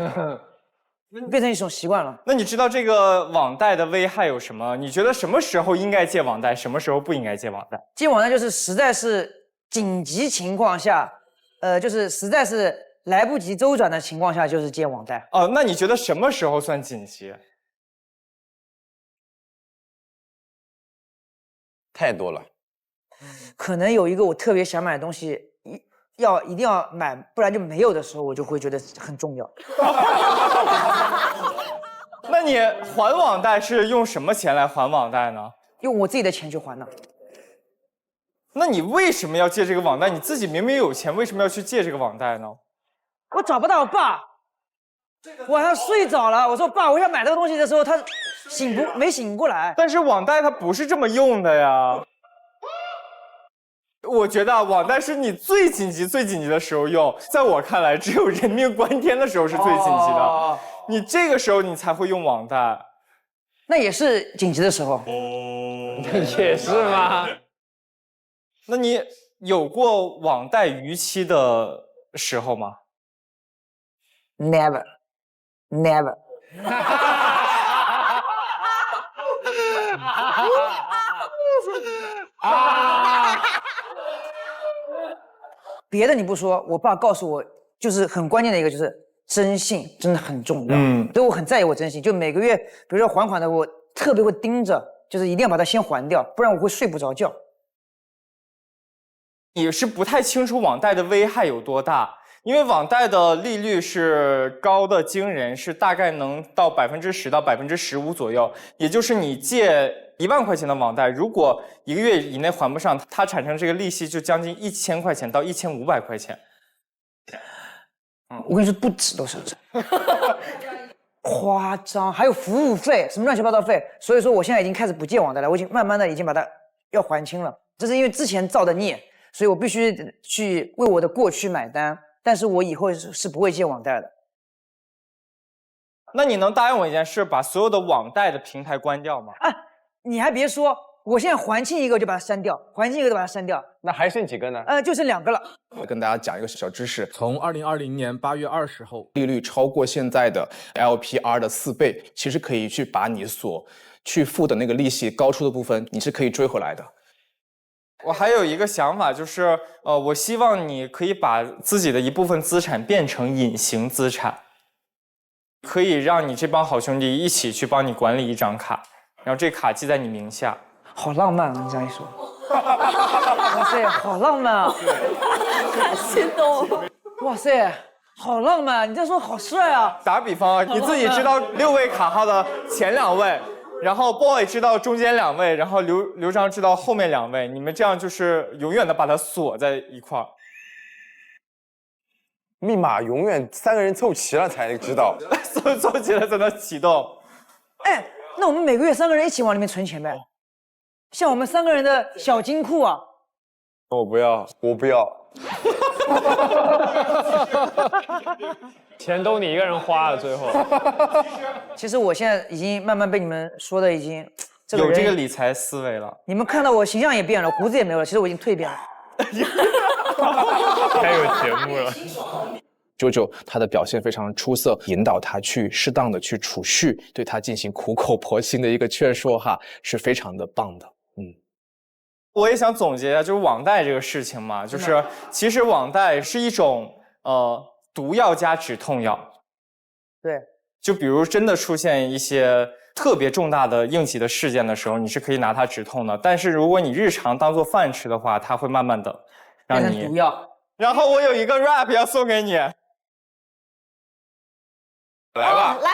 变成一种习惯了。那你知道这个网贷的危害有什么？你觉得什么时候应该借网贷，什么时候不应该借网贷？借网贷就是实在是紧急情况下，就是实在是来不及周转的情况下，就是借网贷。哦，那你觉得什么时候算紧急？太多了。可能有一个我特别想买的东西，一定要买，不然就没有的时候，我就会觉得很重要。那你还网贷是用什么钱来还网贷呢？用我自己的钱去还呢。那你为什么要借这个网贷？你自己明明有钱，为什么要去借这个网贷呢？我找不到我爸，晚上睡着了，我说爸，我想买这个东西的时候，他没醒过来。但是网贷它不是这么用的呀。我觉得网贷是你最紧急的时候用，在我看来，只有人命关天的时候是最紧急的。你这个时候你才会用网贷，那也是紧急的时候。也是吗？那你有过网贷逾期的时候吗 ？Never。别的你不说，我爸告诉我，就是很关键的一个，就是征信真的很重要。所以我很在意我征信，就每个月，比如说还款的，我特别会盯着，就是一定要把它先还掉，不然我会睡不着觉。你是不太清楚网贷的危害有多大，因为网贷的利率是高的惊人，是大概能到10%到15%左右，也就是你借1万块钱的网贷，如果1个月以内还不上，它产生这个利息就将近1000块钱到1500块钱。我跟你说，不止都是这，夸张，还有服务费，什么乱七八糟费。所以说，我现在已经开始不借网贷了，我已经慢慢的已经把它要还清了。这是因为之前造的孽，所以我必须去为我的过去买单。但是我以后是不会借网贷的。那你能答应我一件事，把所有的网贷的平台关掉吗？啊，你还别说，我现在还清一个就把它删掉，还清一个就把它删掉。那还剩几个呢？就剩2个了。我跟大家讲一个小知识，从2020年8月20号，利率超过现在的 LPR 的4倍，其实可以去把你所去付的那个利息高出的部分，你是可以追回来的。我还有一个想法，就是我希望你可以把自己的一部分资产变成隐形资产，可以让你这帮好兄弟一起去帮你管理一张卡，然后这卡记在你名下。好浪漫啊！你这样一说，哇塞，好浪漫啊！心动。哇塞，好浪漫！你这说好帅啊！打比方，你自己知道6位卡号的前2位，然后 boy 知道中间2位，然后刘璋知道后面2位，你们这样就是永远的把它锁在一块儿。密码永远3个人凑齐了才知道，凑齐了才能启动。哎，那我们每个月3个人一起往里面存钱呗，像我们3个人的小金库啊。我不要，我不要。钱都你一个人花了，最后。其实我现在已经慢慢被你们说的已经有这个理财思维了。你们看到我形象也变了，胡子也没有了，其实我已经蜕变了。太有节目了。九九他的表现非常出色，引导他去适当的去储蓄，对他进行苦口婆心的一个劝说哈，是非常的棒的。我也想总结一下，就是网贷这个事情嘛，就是其实网贷是一种毒药加止痛药。对，就比如真的出现一些特别重大的应急的事件的时候，你是可以拿它止痛的。但是如果你日常当做饭吃的话，它会慢慢的让你变成毒药。然后我有一个 rap 要送给你，来吧，来，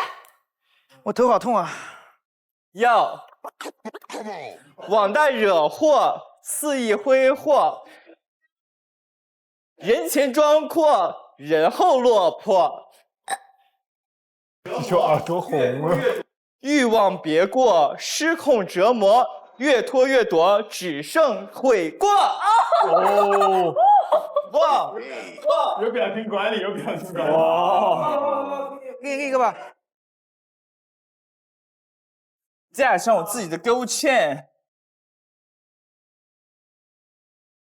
我头好痛啊！要网贷惹祸，肆意挥霍，人前装阔，人后落魄。就耳朵红了。欲望别过，失控折磨，越拖越躲，只剩悔过。哦，哇，有表情管理，有表情管理。哦，给你一个吧。加上我自己的勾芡。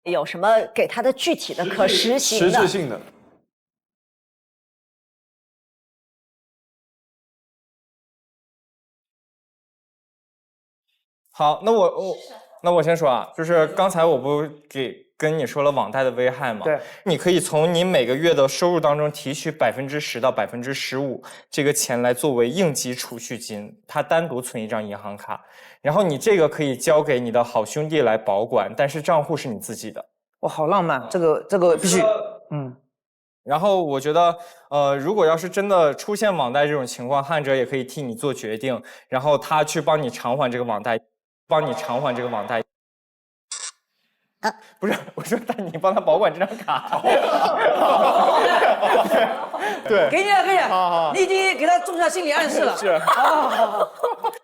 有什么给他的具体的可实行的？实质性的。好，那我先说啊，就是刚才我不跟你说了网贷的危害吗？对，你可以从你每个月的收入当中提取10%到15%这个钱来作为应急储蓄金，它单独存一张银行卡，然后你这个可以交给你的好兄弟来保管，但是账户是你自己的。哇，好浪漫，这个必须，然后我觉得，如果要是真的出现网贷这种情况，汉哲也可以替你做决定，然后他去帮你偿还这个网贷，不是，我说你帮他保管这张卡。对，给你了，给你了，你已经给他种下心理暗示了。是，好，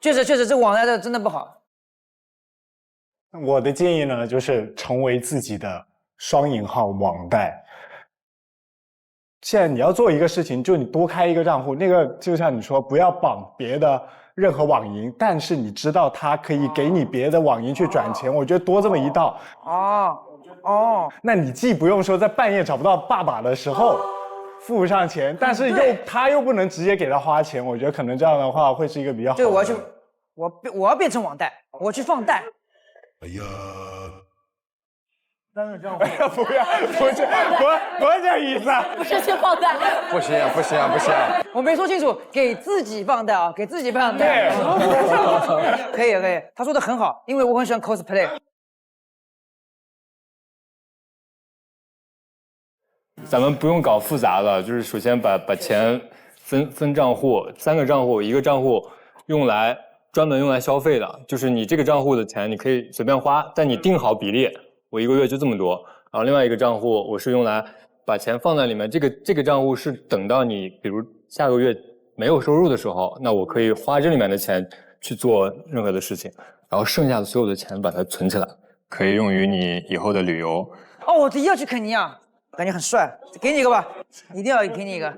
确实，这网贷的真的不好。我的建议呢，就是成为自己的双引号网贷。现在你要做一个事情，就你多开一个账户，那个就像你说，不要绑别的任何网银，但是你知道它可以给你别的网银去转钱，我觉得多这么一道。哦，那你既不用说在半夜找不到爸爸的时候付不上钱，但是他又不能直接给他花钱，我觉得可能这样的话会是一个比较好的。对，我要变成网贷，我去放贷。哎呀。单个账户，不是这意思，不是去放贷，不行，我没说清楚，给自己放贷啊，给自己放贷，可以，他说的很好，因为我很喜欢 cosplay。咱们不用搞复杂了，就是首先把钱分账户，3个账户，一个账户专门用来消费的，就是你这个账户的钱你可以随便花，但你定好比例，我1个月就这么多。然后另外一个账户我是用来把钱放在里面，这个账户是等到你比如下个月没有收入的时候，那我可以花这里面的钱去做任何的事情，然后剩下的所有的钱把它存起来，可以用于你以后的旅游。哦，我一定要去肯尼亚，感觉很帅，给你一个吧，一定要给你一个。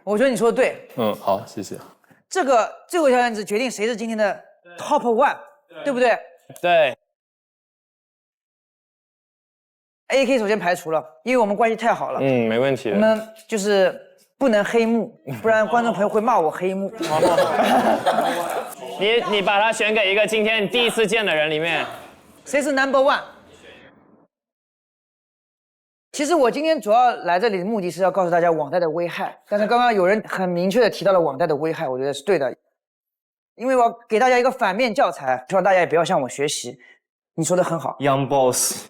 我觉得你说的对。好，谢谢。这个最后条件只决定谁是今天的 top one， 对不对？对。AK 首先排除了，因为我们关系太好了。没问题。我们就是不能黑幕，不然观众朋友会骂我黑幕。你把他选给一个今天你第一次见的人里面，谁是 number one？ 其实我今天主要来这里的目的是要告诉大家网贷的危害，但是刚刚有人很明确的提到了网贷的危害，我觉得是对的，因为我要给大家一个反面教材，希望大家也不要向我学习。你说的很好 ，Young Boss，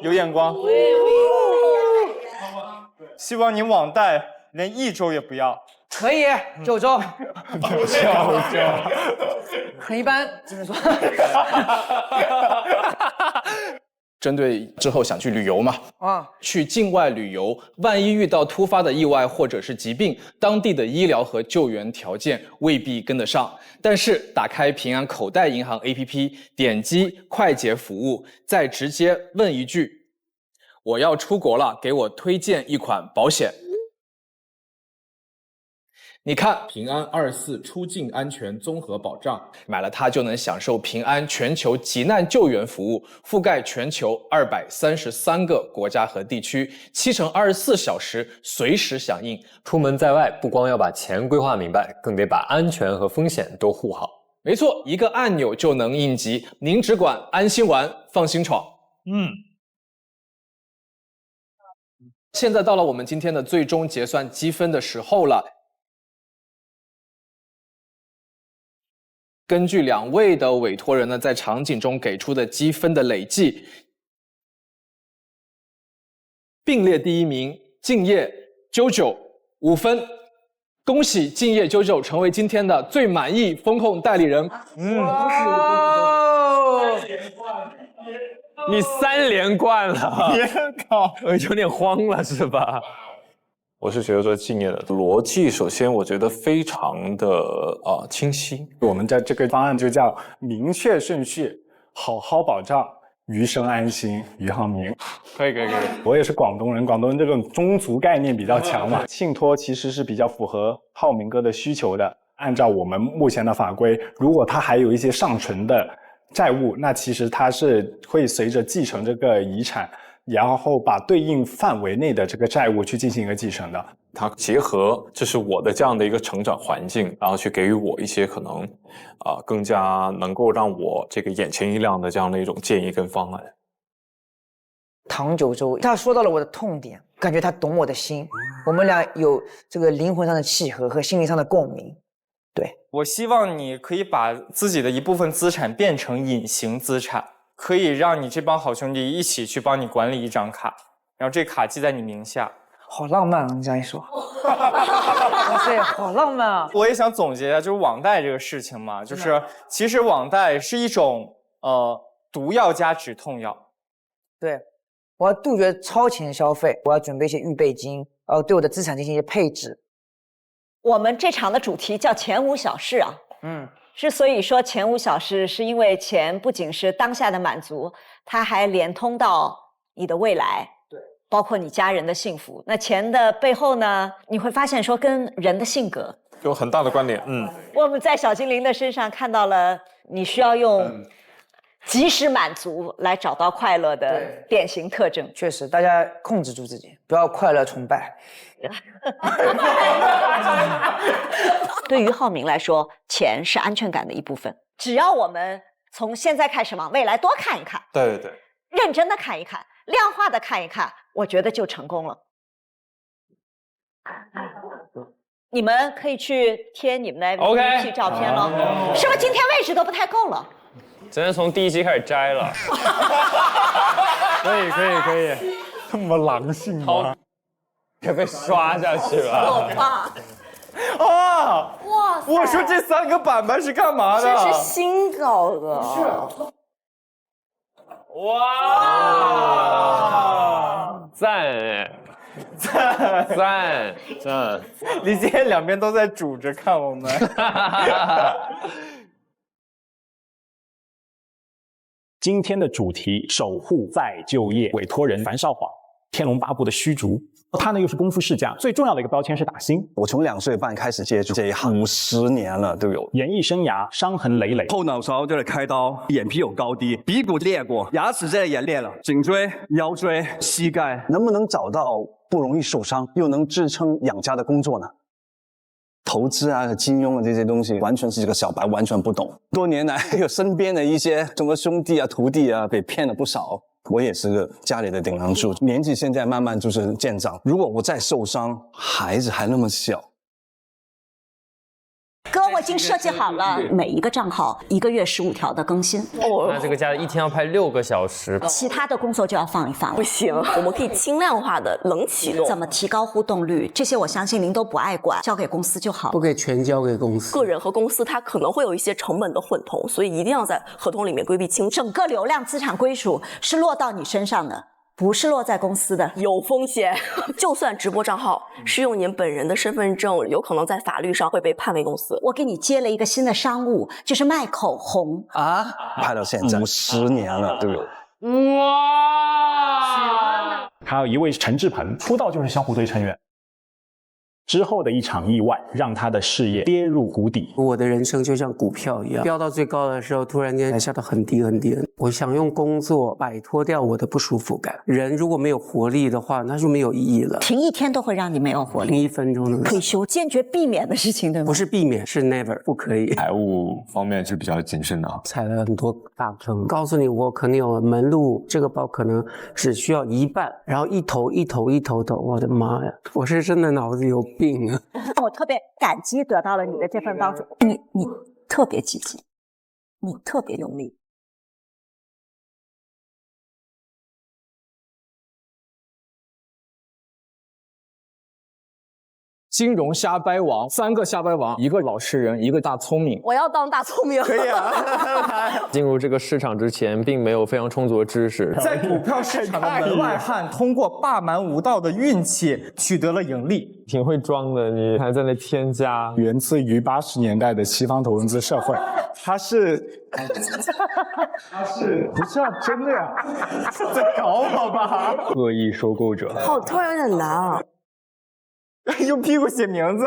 有眼光。希望你网贷连1周也不要。可以9周，9周，很一般，只能说。针对之后想去旅游嘛，去境外旅游，万一遇到突发的意外或者是疾病，当地的医疗和救援条件未必跟得上。但是打开平安口袋银行 APP， 点击快捷服务，再直接问一句：“我要出国了，给我推荐一款保险。”你看，平安24出境安全综合保障，买了它就能享受平安全球急难救援服务，覆盖全球233个国家和地区，7乘24小时随时响应。出门在外，不光要把钱规划明白，更得把安全和风险都护好。没错，一个按钮就能应急，您只管安心玩，放心闯。现在到了我们今天的最终结算积分的时候了。根据2位的委托人呢，在场景中给出的积分的累计，并列第1名敬业啾5分，恭喜敬业啾成为今天的最满意风控代理人。你3连冠了，别搞，我有点慌了，是吧？我是觉得说敬业的逻辑，首先我觉得非常的清晰。我们的这个方案就叫明确顺序，好好保障，余生安心。俞灏明，可以。我也是广东人，广东人这个宗族概念比较强嘛，信托其实是比较符合灏明哥的需求的。按照我们目前的法规，如果他还有一些尚存的债务，那其实他是会随着继承这个遗产，然后把对应范围内的这个债务去进行一个继承的。它结合这是我的这样的一个成长环境，然后去给予我一些可能更加能够让我这个眼前一亮的这样的一种建议跟方案。唐九洲，他说到了我的痛点，感觉他懂我的心，我们俩有这个灵魂上的契合和心灵上的共鸣。对，我希望你可以把自己的一部分资产变成隐形资产，可以让你这帮好兄弟一起去帮你管理一张卡，然后这卡记在你名下。好浪漫啊！你这样一说，哇塞，好浪漫啊！我也想总结一下，就是网贷这个事情嘛，就是其实网贷是一种毒药加止痛药。对，我要杜绝超前消费，我要准备一些预备金，对我的资产进行一些配置。我们这场的主题叫钱无小事啊。之所以说钱无小事，是因为钱不仅是当下的满足，它还连通到你的未来。包括你家人的幸福。那钱的背后呢，你会发现说跟人的性格有很大的关联。我们在小精灵的身上看到了你需要用及时满足来找到快乐的典型特征。确实，大家控制住自己，不要快乐崇拜。对于灏明来说，钱是安全感的一部分。只要我们从现在开始往未来多看一看，对，认真的看一看，量化的看一看，我觉得就成功了。你们可以去贴你们的 MVP 照片了，是不是今天位置都不太够了？只能从第1期开始摘了。可以，这么狼性吗？可被刷下去了。哇！啊！哇塞！我说这3个板板是干嘛的？这是新搞的。哇！赞！赞！李姐两边都在煮着看我们。今天的主题守护再就业，委托人樊少华，天龙八部的虚竹，他呢又是功夫世家，最重要的一个标签是打星。我从2岁半开始接触这一行，50年了都有。演艺生涯伤痕累累，后脑勺这里开刀，眼皮有高低，鼻骨裂过，牙齿这里也裂了，颈椎、腰椎、膝盖，能不能找到不容易受伤又能支撑养家的工作呢？投资啊、金融啊这些东西，完全是这个小白完全不懂。多年来，有身边的一些什么兄弟啊、徒弟啊，被骗了不少。我也是个家里的顶梁柱，年纪现在慢慢就是渐长。如果我再受伤，孩子还那么小。哥，我已经设计好了，每一个账号1个月15条的更新。那这个家一天要拍6个小时，其他的工作就要放一放。不行，我们可以轻量化的冷启动。怎么提高互动率？这些我相信您都不爱管，交给公司就好。不可以全交给公司。个人和公司它可能会有一些成本的混同，所以一定要在合同里面规避清楚。整个流量资产归属是落到你身上的，不是落在公司的，有风险。就算直播账号是用您本人的身份证，有可能在法律上会被判为公司。我给你接了一个新的商务，就是卖口红啊，拍到现在50年了都有。哇！还有一位是陈志鹏，出道就是小虎队成员。之后的一场意外让他的事业跌入谷底。我的人生就像股票一样，飙到最高的时候，突然间下到很低很低。我想用工作摆脱掉我的不舒服感。人如果没有活力的话，那就没有意义了。停1天都会让你没有活力。停1分钟的退休，坚决避免的事情，对吗？不是避免，是 never， 不可以。财务方面是比较谨慎的，踩了很多大坑。告诉你，我可能有门路，这个包可能只需要1半，然后一头的，我的妈呀！我是真的脑子有病啊！我特别感激得到了你的这份帮助，你特别积极，你特别用力。金融瞎掰王，3个瞎掰王，一个老实人，一个大聪明。我要当大聪明，可以啊。进入这个市场之前，并没有非常充足的知识。在股票市场的门外汉，通过霸蛮无道的运气取得了盈利。挺会装的，你还在那添加。源自于80年代的西方投资社会，它是不是啊？真的呀？在搞我吧？恶意收购者。好，突然有点难啊。用屁股写名字。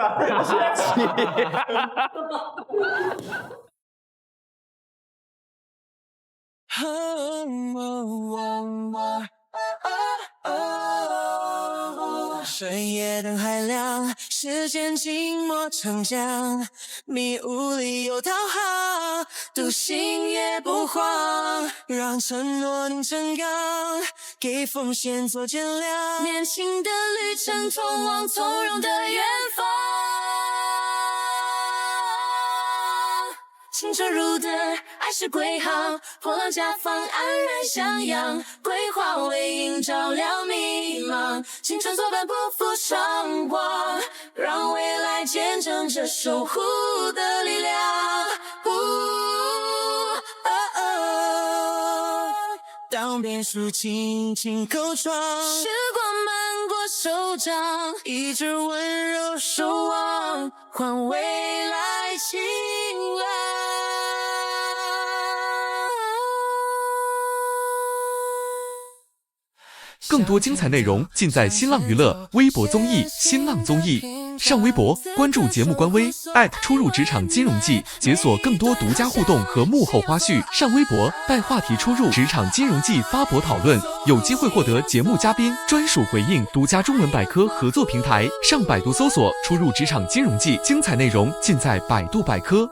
深夜灯还亮，时间静默成江，迷雾里有讨好，独行也不慌，让承诺能成钢，给风险做减量，年轻的旅程通往从容的远方。清澈如灯，爱是归航，破浪甲方安然向阳，桂花为影照亮迷茫，青春作伴不负韶光，让未来见证这守护的力量。当变数轻轻扣撞，时光漫过手掌，一直温柔守望，换未来晴朗。更多精彩内容尽在新浪娱乐微博综艺新浪综艺，上微博关注节目官微出入职场金融季，解锁更多独家互动和幕后花絮。上微博带话题出入职场金融季发博讨论，有机会获得节目嘉宾专属回应，独家中文百科合作平台。上百度搜索出入职场金融季，精彩内容尽在百度百科。